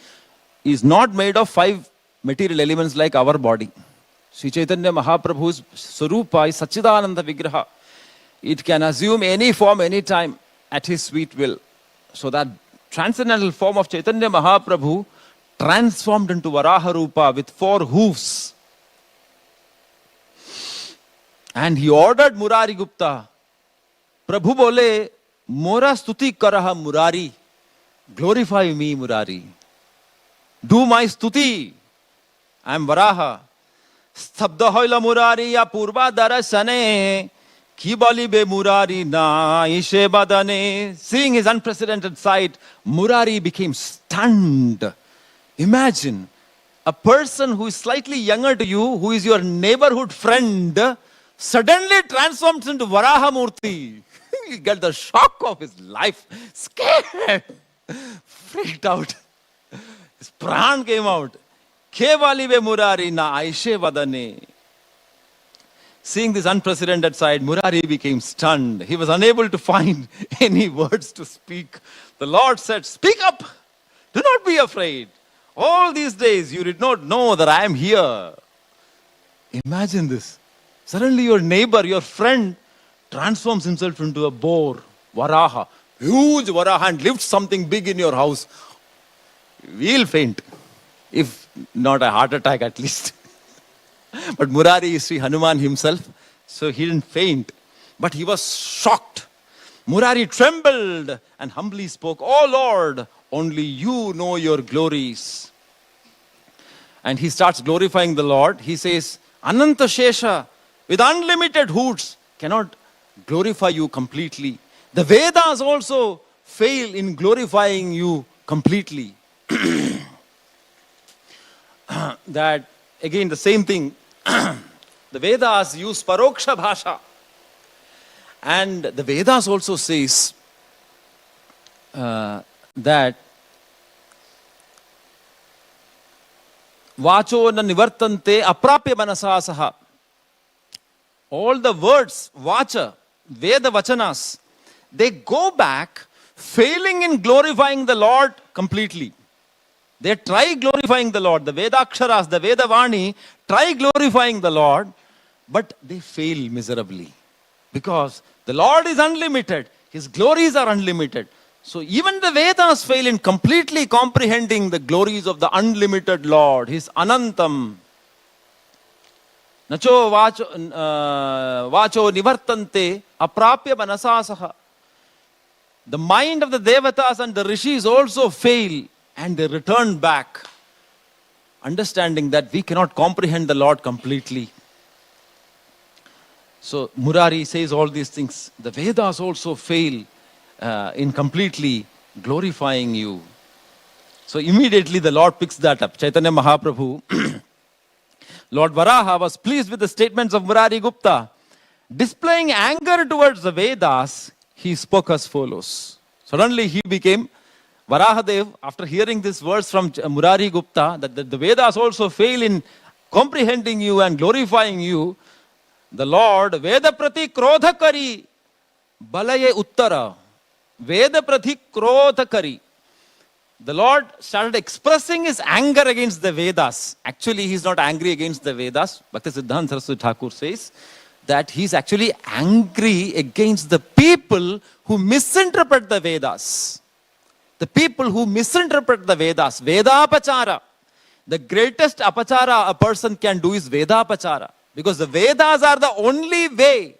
is not made of 5 material elements like our body. Sri Chaitanya Mahaprabhu's Sarupa is Sachidananda Vigraha. It can assume any form, any time at his sweet will. So that transcendental form of Chaitanya Mahaprabhu transformed into Varaha Rupa with 4 hoofs. And he ordered Murari Gupta, Prabhu bole, Mora Stuti Karaha Murari. Glorify me, Murari. Do my stuti. I am Varaha. Stabda hoila Murari ya purva darasane. Kibali be Murari na ishe badane. Seeing his unprecedented sight, Murari became stunned. Imagine a person who is slightly younger to you, who is your neighborhood friend, suddenly transforms into Varaha Murti. He got the shock of his life, scared, freaked out. His pran came out. Kevali be Murari na aishe vadane. Seeing this unprecedented sight, Murari became stunned. He was unable to find any words to speak. The Lord said, "Speak up. Do not be afraid. All these days you did not know that I am here." Imagine this. Suddenly your neighbor, your friend, transforms himself into a boar, Varaha, huge Varaha, and lifts something big in your house. We'll faint. If not a heart attack at least. But Murari is Sri Hanuman himself, so he didn't faint. But he was shocked. Murari trembled and humbly spoke, "Oh Lord, only you know your glories." And he starts glorifying the Lord. He says, "Ananta Shesha, with unlimited hoots, cannot glorify you completely. The Vedas also fail in glorifying you completely." That, again, the same thing. The Vedas use Paroksha Bhasha. And the Vedas also says that Vacho na nivartante aprapya manasasaha. All the words, Vacha, Veda Vachanas, they go back failing in glorifying the Lord completely. They try glorifying the Lord. The Vedaksharas, the Vedavani try glorifying the Lord, but they fail miserably. Because the Lord is unlimited. His glories are unlimited. So even the Vedas fail in completely comprehending the glories of the unlimited Lord. His Anantam. Nacho vacho nivartante aprapya manasasaha. The mind of the Devatas and the Rishis also fail. And they return back, understanding that we cannot comprehend the Lord completely. So Murari says all these things. The Vedas also fail in completely glorifying you. So immediately the Lord picks that up. Chaitanya Mahaprabhu, Lord Varaha was pleased with the statements of Murari Gupta. Displaying anger towards the Vedas, he spoke as follows. Suddenly he became Varahadev, after hearing this verse from Murari Gupta, that the Vedas also fail in comprehending you and glorifying you, the Lord, Veda prati krodha kari, balaye uttara, Veda prati krodha kari. The Lord started expressing his anger against the Vedas. Actually, he's not angry against the Vedas. Bhakti Siddhanta Saraswati Thakur says that he's actually angry against the people who misinterpret the Vedas. The people who misinterpret the Vedas, Vedapachara. The greatest apachara a person can do is Vedapachara. Because the Vedas are the only way,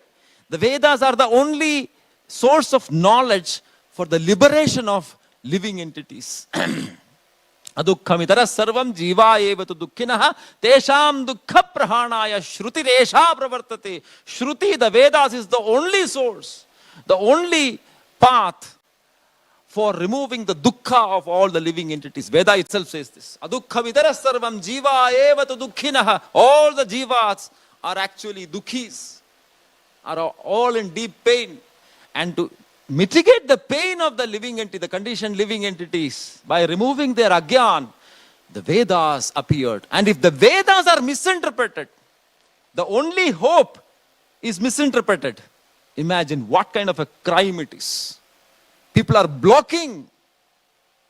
the Vedas are the only source of knowledge for the liberation of living entities. Adukhamitara sarvam jiva evatu dukkinaha tesham dukkha prahanaya shruti resha pravartate. Shruti, the Vedas, is the only source, the only path for removing the dukkha of all the living entities. Veda itself says this. Adukha vidara sarvam jiva evatu dukkhinaha. All the jivas are actually dukkhis, are all in deep pain. And to mitigate the pain of the living entity, the conditioned living entities, by removing their agyan, the Vedas appeared. And if the Vedas are misinterpreted, the only hope is misinterpreted. Imagine what kind of a crime it is. People are blocking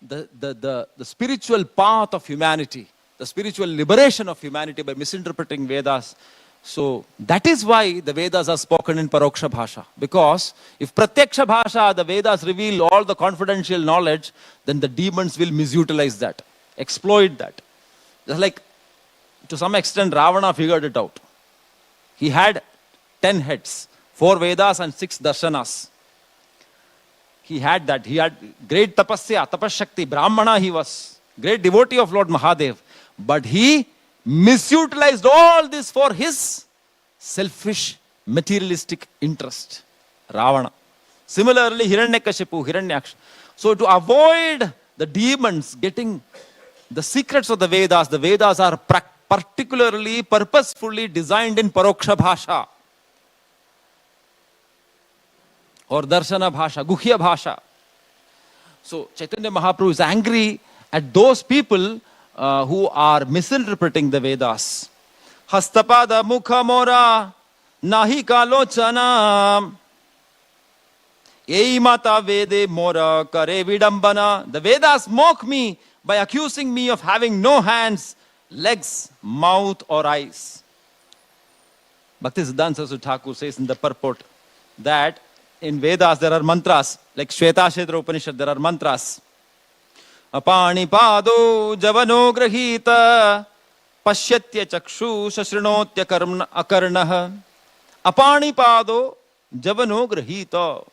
the spiritual path of humanity, the spiritual liberation of humanity by misinterpreting Vedas. So that is why the Vedas are spoken in Paroksha Bhasha. Because if Pratyaksha Bhasha, the Vedas reveal all the confidential knowledge, then the demons will misutilize that, exploit that. Just like, to some extent, Ravana figured it out. He had 10 heads, 4 Vedas and 6 Darshanas. He had that. He had great tapasya, tapashakti, Brahmana he was. Great devotee of Lord Mahadev. But he misutilized all this for his selfish materialistic interest. Ravana. Similarly, Hiranyakashipu, Hiranyaksha. So to avoid the demons getting the secrets of the Vedas are particularly, purposefully designed in Paroksha Bhasha or Darshana Bhasha, Guhya Bhasha. So Chaitanya Mahaprabhu is angry at those people who are misinterpreting the Vedas. Hastapada mukha mora nahi kalochana ei mata vede mora kare vidambana. The Vedas mock me by accusing me of having no hands, legs, mouth or eyes. Bhaktisiddhanta Saraswati Thakur says in the purport that in Vedas there are mantras, like Shvetashedra Upanishad, there are mantras. Apani pado javano grahita pashyatya chakshu shasrinotya akarnah. Apani pado javano grahita.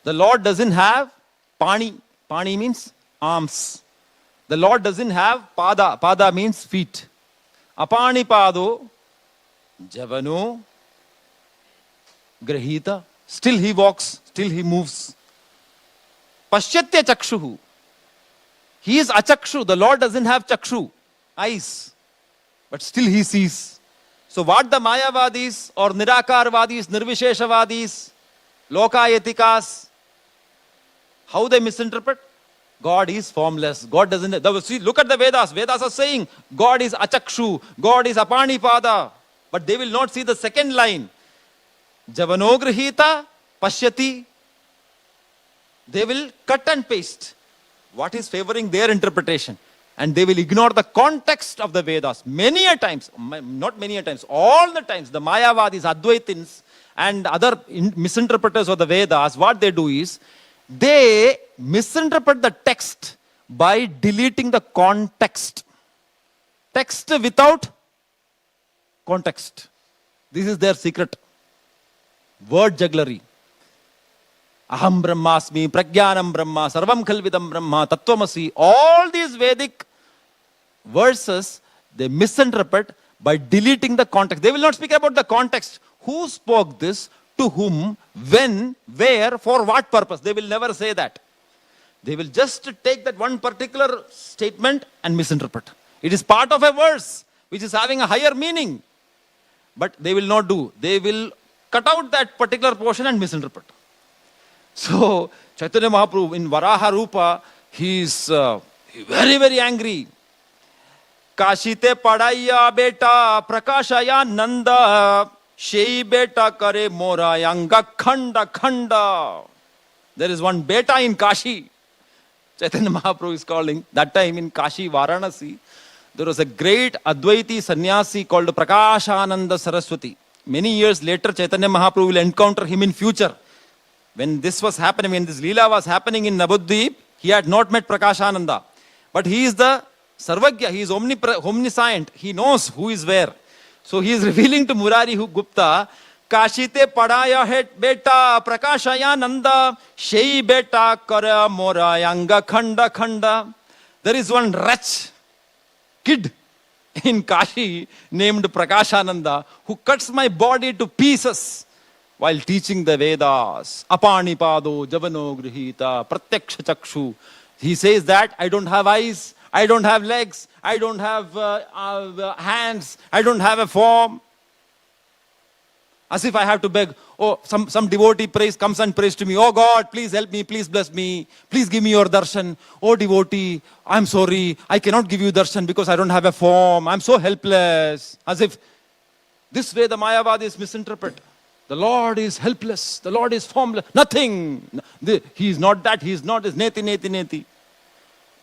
The Lord doesn't have pani. Pani means arms. The Lord doesn't have pada. Pada means feet. Apani pado javano grahita. Still he walks, still he moves. Pashyatya chakshuhu. He is achakshu. The Lord doesn't have chakshu, eyes. But still he sees. So what the Mayavadis or Nirakarvadis, Nirvisheshavadis, Lokayatikas, how they misinterpret? God is formless. God doesn't. See, look at the Vedas. Vedas are saying God is achakshu, God is apanipada. But they will not see the second line. Javanograhita pashyati. They will cut and paste what is favoring their interpretation. And they will ignore the context of the Vedas. Many a times, not many a times, all the times, the Mayavadis, Advaitins, and other misinterpreters of the Vedas, what they do is, they misinterpret the text by deleting the context. Text without context. This is their secret. Word jugglery. Aham brahmasmi, prajnanam brahma, sarvam khalvidam brahma, tattvamasi. All these Vedic verses, they misinterpret by deleting the context. They will not speak about the context. Who spoke this? To whom? When? Where? For what purpose? They will never say that. They will just take that one particular statement and misinterpret. It is part of a verse which is having a higher meaning. But they will not do. They will cut out that particular portion and misinterpret. So, Chaitanya Mahaprabhu in Varaha Rupa, he is very, very angry. Kashite padaya beta prakashaya nanda shei beta kare mora yanga khanda khanda. There is one beta in Kashi. Chaitanya Mahaprabhu is calling. That time in Kashi, Varanasi, there was a great Advaiti sannyasi called Prakashananda Saraswati. Many years later, Chaitanya Mahaprabhu will encounter him in future. When this was happening, when this Leela was happening in Navadvip, he had not met Prakashananda. But he is the Sarvagya, he is omniscient, he knows who is where. So he is revealing to Murari Gupta, Kashite padaya het beta prakashaya nanda shei beta kara mora yanga khanda khanda. There is one wretch kid in Kashi named Prakashananda who cuts my body to pieces while teaching the Vedas. Apanipado, Javano Grihita, Pratyaksha Chakshu. He says that I don't have eyes, I don't have legs, I don't have hands, I don't have a form. As if I have to beg. Oh, some devotee comes and prays to me. Oh God, please help me, please bless me, please give me your darshan. Oh devotee, I'm sorry, I cannot give you darshan because I don't have a form. I'm so helpless. As if this way the Mayavadis misinterpret. The Lord is helpless. The Lord is formless. Nothing. He is not that. He is not. Is neti, neti, neti.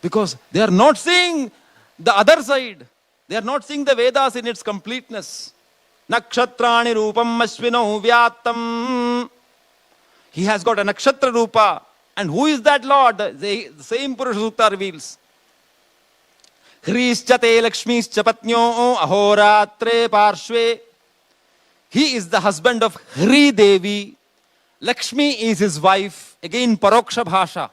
Because they are not seeing the other side. They are not seeing the Vedas in its completeness. Nakshatrani rupam ashvino vyatam. He has got a nakshatra rupa. And who is that Lord? The same Purusha Sukta reveals. Hrischate lakshmischa patnyo ahoratre parshve. He is the husband of Hri Devi. Lakshmi is his wife. Again, Paroksha Bhasha.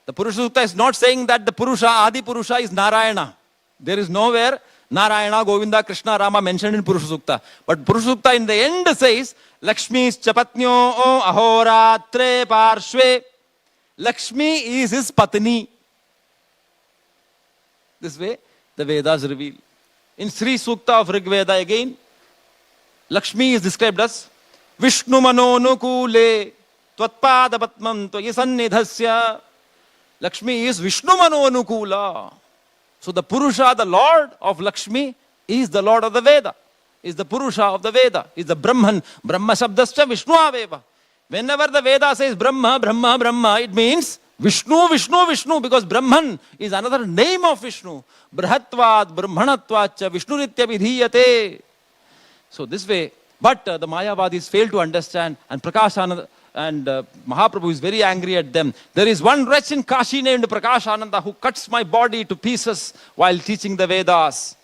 The Purusha Sukta is not saying that the Purusha, Adi Purusha is Narayana. There is nowhere Narayana, Govinda, Krishna, Rama mentioned in Purusha Sukta. But Purusha Sukta in the end says, Lakshmi Chapatnyo Ahoratre Parshve. Lakshmi is his Patni. This way, the Vedas reveal. In Sri Sukta of Rig Veda again, Lakshmi is described as Vishnu Manonukule Tvatpada Patmam Tvayasannidhasya. Lakshmi is Vishnu Manonukula. So the Purusha, the Lord of Lakshmi, is the Lord of the Veda, is the Purusha of the Veda, is the Brahman. Brahma Shabdascha Vishnu Aveva. Whenever the Veda says Brahma, Brahma, Brahma, it means Vishnu, Vishnu, Vishnu, because Brahman is another name of Vishnu. Brahatvad, Brahmanatvacha, Vishnu Nitya Vidhiyate. So this way, but the Mayavadis fail to understand, and Prakashananda and Mahaprabhu is very angry at them. There is one wretch in Kashi named Prakashananda who cuts my body to pieces while teaching the Vedas.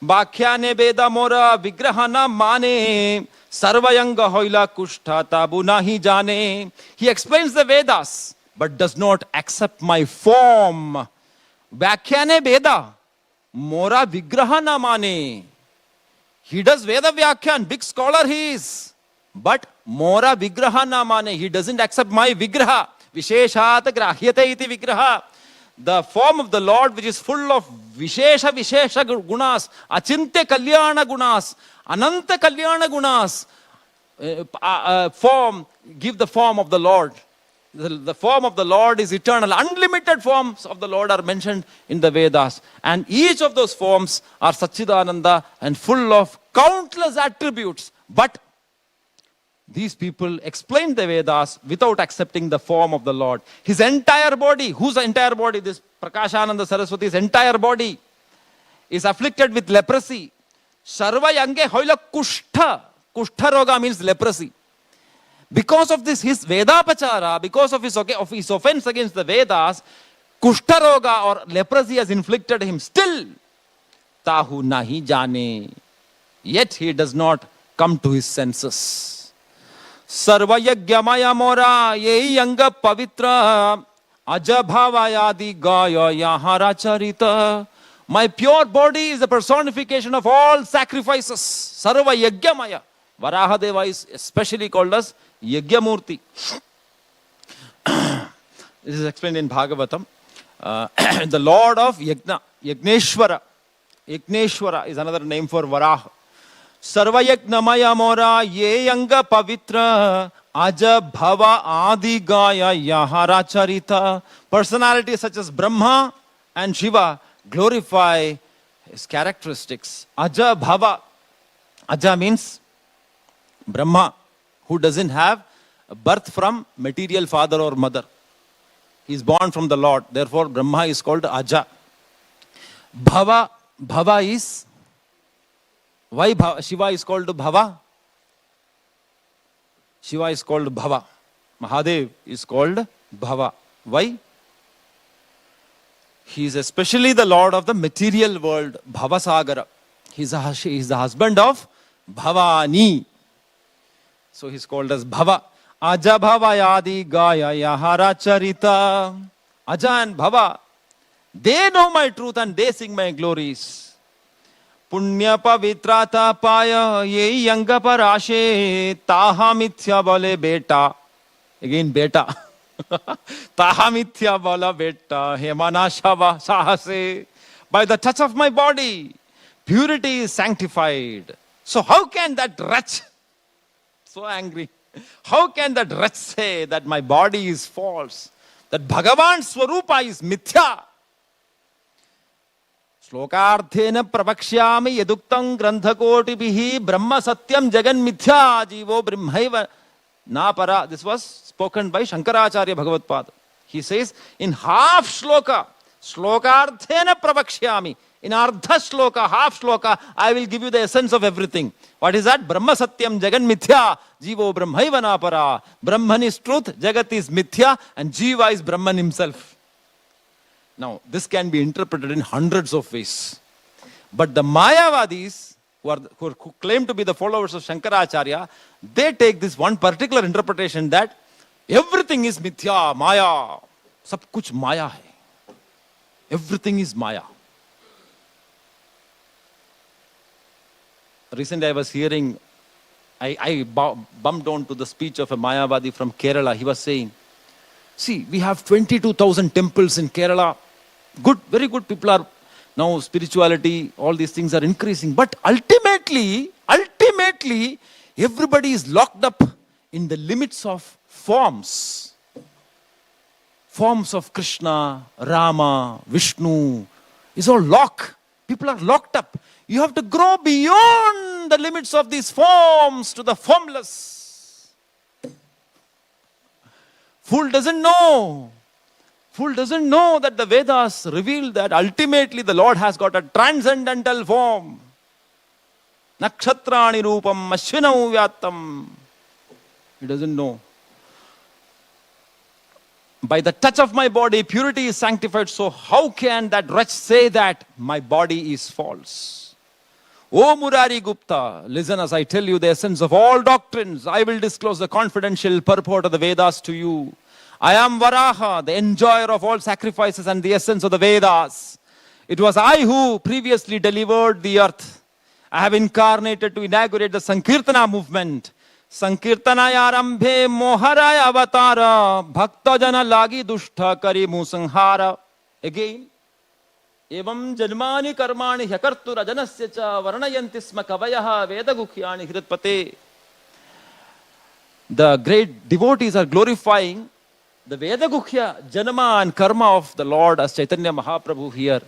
Bhakhyane Veda Mora Vigrahana Mane Sarvayanga Hoila Kushtha Tabu Nahi Jane. He explains the Vedas but does not accept my form. Bhakhyane Veda Mora Vigrahana Mane. He does Veda Vyakhyan, big scholar he is. But Mora Vigraha Namane, he doesn't accept my Vigraha. Visheshat Grahyate iti Vigraha. The form of the Lord which is full of Vishesha Gunas, Achinte Kalyana Gunas, Ananta Kalyana Gunas, give the form of the Lord. The form of the Lord is eternal. Unlimited forms of the Lord are mentioned in the Vedas. And each of those forms are Satchidananda and full of countless attributes. But these people explain the Vedas without accepting the form of the Lord. His entire body, whose entire body? This Prakashananda Saraswati's entire body is afflicted with leprosy. Sarva yange hoila kushtha. Kushtha roga means leprosy. Because of this, his Vedapachara, because of his offense against the Vedas, Kushtaroga or leprosy has inflicted him. Still, Tahu nahi jane. Yet he does not come to his senses. Sarvayagyamaya mora yehi yanga pavitra ajabhavayadi gaya yahara charita. My pure body is the personification of all sacrifices. Sarvayagyamaya. Varahadeva is especially called as Yagyamurti. This is explained in Bhagavatam. The Lord of Yajna, Yagneshwara. Yagneshwara is another name for Varaha. Sarvayagnamaya mora ye yanga pavitra aja bhava adi gaya yahara charita. Personalities such as Brahma and Shiva glorify his characteristics. Aja bhava. Aja means Brahma, who doesn't have a birth from material father or mother. He is born from the Lord. Therefore, Brahma is called Aja. Bhava. Bhava is... Why Shiva is called Bhava? Shiva is called Bhava. Mahadev is called Bhava. Why? He is especially the Lord of the material world. Bhavasagara. He is the husband of Bhavani. So he is called as Bhava. Aja Bhava Yadi Gaya Yahara Charita. Aja and Bhava, they know my truth and they sing my glories. Punya Pavitrata Paya Ye Yanga Parashe Taha Mithya Bale Beta. Again Beta. Taha Mithya Bala Beta Hemana Shava Sahase. By the touch of my body, purity is sanctified. So how can that wretch, so angry, how can that wretch say that my body is false? That Bhagavan's Swarupa is Mithya. Shlokarthena pravakshyami yaduktam grandhakotibihi brahma satyam jagan mithya jivo brahmaiva napara. This was spoken by Shankaracharya Bhagavatpada. He says, in half shloka, shlokarthena pravakshyami, in ardha shloka, half shloka, I will give you the essence of everything. What is that? Brahma satyam jagan mithya jivo brahmaiva napara. Brahman is truth, jagat is mithya, and jiva is Brahman himself. Now, this can be interpreted in hundreds of ways. But the Mayavadis, who claim to be the followers of Shankaracharya, they take this one particular interpretation that everything is mithya, maya. Sab kuch maya hai. Everything is maya. Recently I was hearing, I bumped onto the speech of a Mayavadi from Kerala. He was saying, see, we have 22,000 temples in Kerala. Good, very good. People are now spirituality, all these things are increasing. But ultimately, everybody is locked up in the limits of forms. Forms of Krishna, Rama, Vishnu is all locked. People are locked up. You have to grow beyond the limits of these forms to the formless. Fool doesn't know. Fool doesn't know that the Vedas reveal that ultimately the Lord has got a transcendental form. Nakshatrani rupam ashvinau vyatam. He doesn't know. By the touch of my body, purity is sanctified. So how can that wretch say that my body is false? O Murari Gupta, listen as I tell you the essence of all doctrines. I will disclose the confidential purport of the Vedas to you. I am Varaha, the enjoyer of all sacrifices and the essence of the Vedas. It was I who previously delivered the earth. I have incarnated to inaugurate the Sankirtana movement. Sankirtanaya arambhe moharaya avatara bhakta jana lagi dushta kari musanhara. Again, evam janmani karmani hyakartura janasya cha varnayanti sma kavayaha vedagukhyani hridpate. The great devotees are glorifying the Vedagukhya Janama and Karma of the Lord as Chaitanya Mahaprabhu here.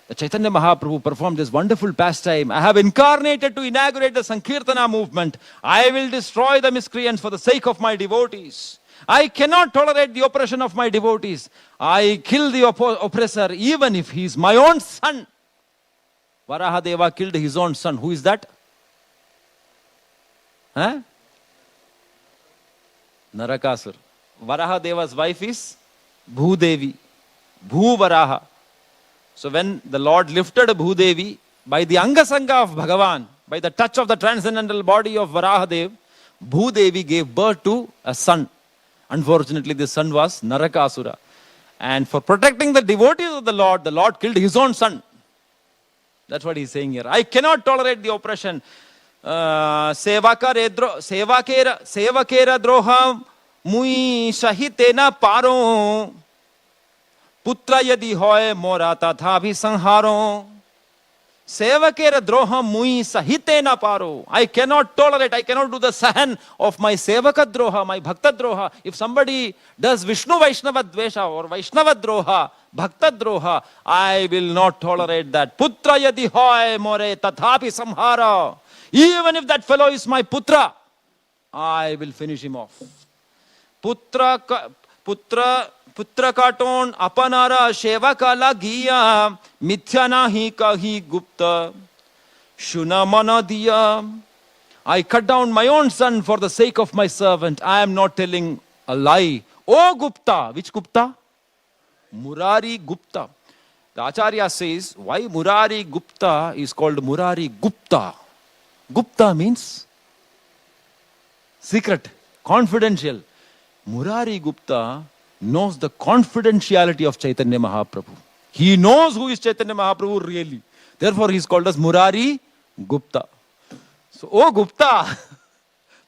The Chaitanya Mahaprabhu performed this wonderful pastime. I have incarnated to inaugurate the Sankirtana movement. I will destroy the miscreants for the sake of my devotees. I cannot tolerate the oppression of my devotees. I kill the oppressor even if he is my own son. Varahadeva killed his own son. Who is that? Huh? Narakasur. Varahadeva's wife is Bhudevi. Bhuvaraha. So when the Lord lifted Bhudevi by the Angasanga of Bhagavan, by the touch of the transcendental body of Varahadev, Bhudevi gave birth to a son. Unfortunately, this son was Narakasura. And for protecting the devotees of the Lord killed his own son. That's what he's saying here. I cannot tolerate the oppression. Sevakera droha mui sahitena paro. Putra yadi hoy mora tatha bhi sanharo. Sevakera droha mui sahitena paro. I cannot tolerate, I cannot do the sahan of my sevaka droha, my bhakta droha. If somebody does Vishnu Vaishnava dvesha or Vaishnava droha, bhakta droha, I will not tolerate that. Putra yadi hoy more tatha bhi samhara. Even if that fellow is my putra, I will finish him off. Putra katon apanara shevaka lagiya mithya nahi kahi gupta shuna mana diya. I cut down my own son for the sake of my servant. I am not telling a lie. O Gupta. Which Gupta? Murari Gupta. The Acharya says, why Murari Gupta is called Murari Gupta? Gupta means secret, confidential. Murari Gupta knows the confidentiality of Chaitanya Mahaprabhu. He knows who is Chaitanya Mahaprabhu really. Therefore, he is called as Murari Gupta. So, oh Gupta,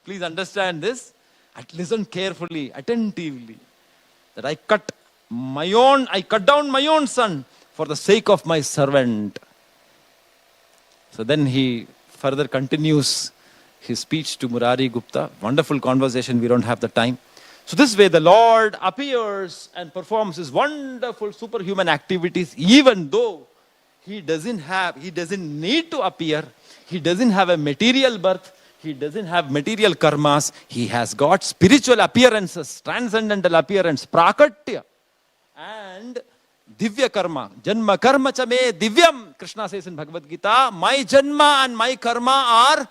please understand this. Listen carefully, attentively. That I cut down my own son for the sake of my servant. So then he further continues his speech to Murari Gupta. Wonderful conversation, we don't have the time. So this way the Lord appears and performs his wonderful superhuman activities, even though he doesn't need to appear, he doesn't have a material birth, he doesn't have material karmas, he has got spiritual appearances, transcendental appearance, prakatya, and divya karma. Janma karma cha me divyam, Krishna says in Bhagavad Gita, my janma and my karma are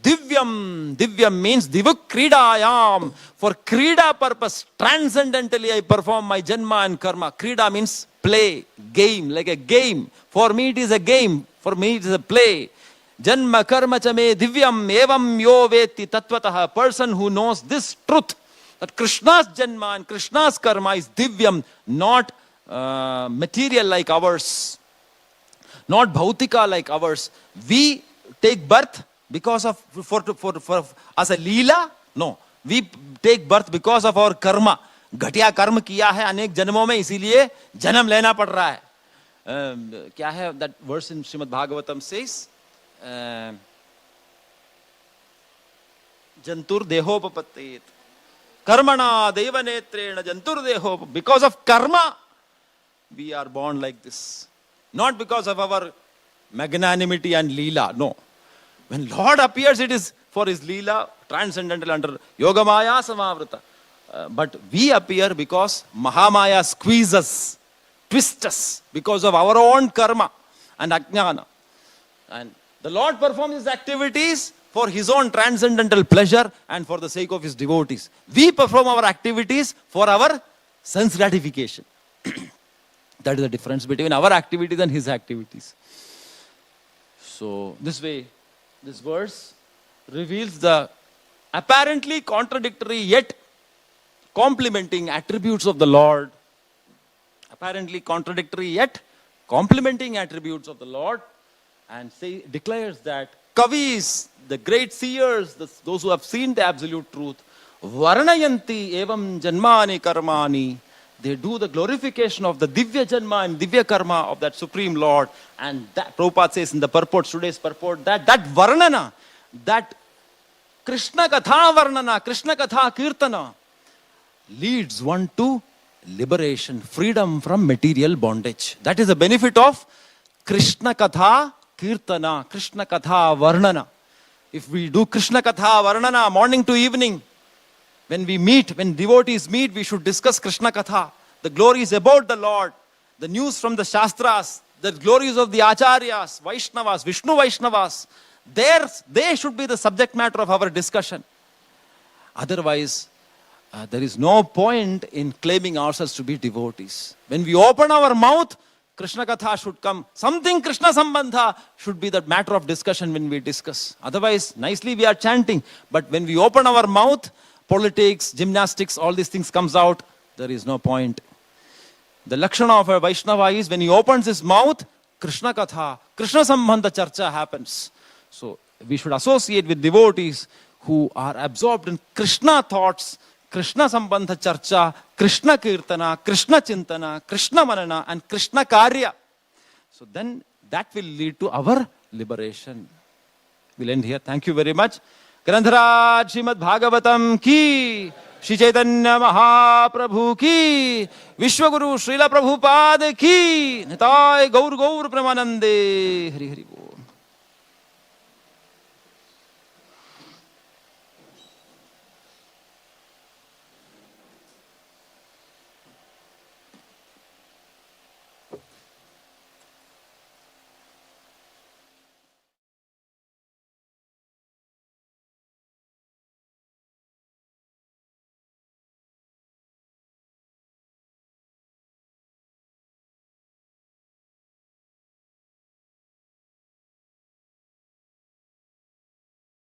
divyam. Divyam means divuk kridayam. For krida purpose, transcendentally I perform my janma and karma. Krida means play, game, like a game. For me it is a game. For me it is a play. Janma karma cha me divyam evam yo veti tatvatah. A person who knows this truth, that Krishna's janma and Krishna's karma is divyam, not material like ours, not bhautika like ours. We take birth because of for as a leela? No. We take birth because of our karma. घटिया कर्म किया है अनेक जन्मों में, इसीलिए जन्म लेना पड़ रहा है. क्या है that verse in Srimad Bhagavatam says, jantur dehopapattet karmana devanetreena jantur deho. Because of karma we are born like this, not because of our magnanimity and leela. No, when Lord appears, it is for his leela, transcendental under yogamaya samavrita. But we appear because Mahamaya squeezes us, twists us because of our own karma and ajnana. And the Lord performs his activities for his own transcendental pleasure and for the sake of his devotees. We perform our activities for our sense gratification. That is the difference between our activities and his activities. So this way, this verse reveals the apparently contradictory yet complementing attributes of the Lord. Apparently contradictory yet complementing attributes of the Lord, and declares that Kavis, the great seers, those who have seen the absolute truth, Varanayanti evam janmani karmani, they do the glorification of the Divya Janma and Divya Karma of that Supreme Lord. And that Prabhupada says in the purport, today's purport, that Varnana, that Krishna Katha Varnana, Krishna Katha Kirtana, leads one to liberation, freedom from material bondage. That is the benefit of Krishna Katha Kirtana, Krishna Katha Varnana. If we do Krishna Katha Varnana morning to evening, when devotees meet, we should discuss Krishna Katha, the glories about the Lord, the news from the Shastras, the glories of the Acharyas, Vaishnavas, Vishnu Vaishnavas. They should be the subject matter of our discussion. Otherwise, there is no point in claiming ourselves to be devotees. When we open our mouth, Krishna Katha should come. Something Krishna Sambandha should be the matter of discussion when we discuss. Otherwise, nicely we are chanting. But when we open our mouth, politics, gymnastics, all these things comes out. There is no point. The Lakshana of a Vaishnava is when he opens his mouth, Krishna Katha, Krishna Sambandha Charcha happens. So we should associate with devotees who are absorbed in Krishna thoughts, Krishna Sambandha Charcha, Krishna Kirtana, Krishna Chintana, Krishna Manana and Krishna Karya. So then that will lead to our liberation. We'll end here. Thank you very much. Grandharaj Srimad Bhagavatam ki, Shri Chaitanya Mahaprabhu ki, Vishwaguru Srila Prabhupada ki, Nitai Gaur Gaur Premanande. Hari Hari.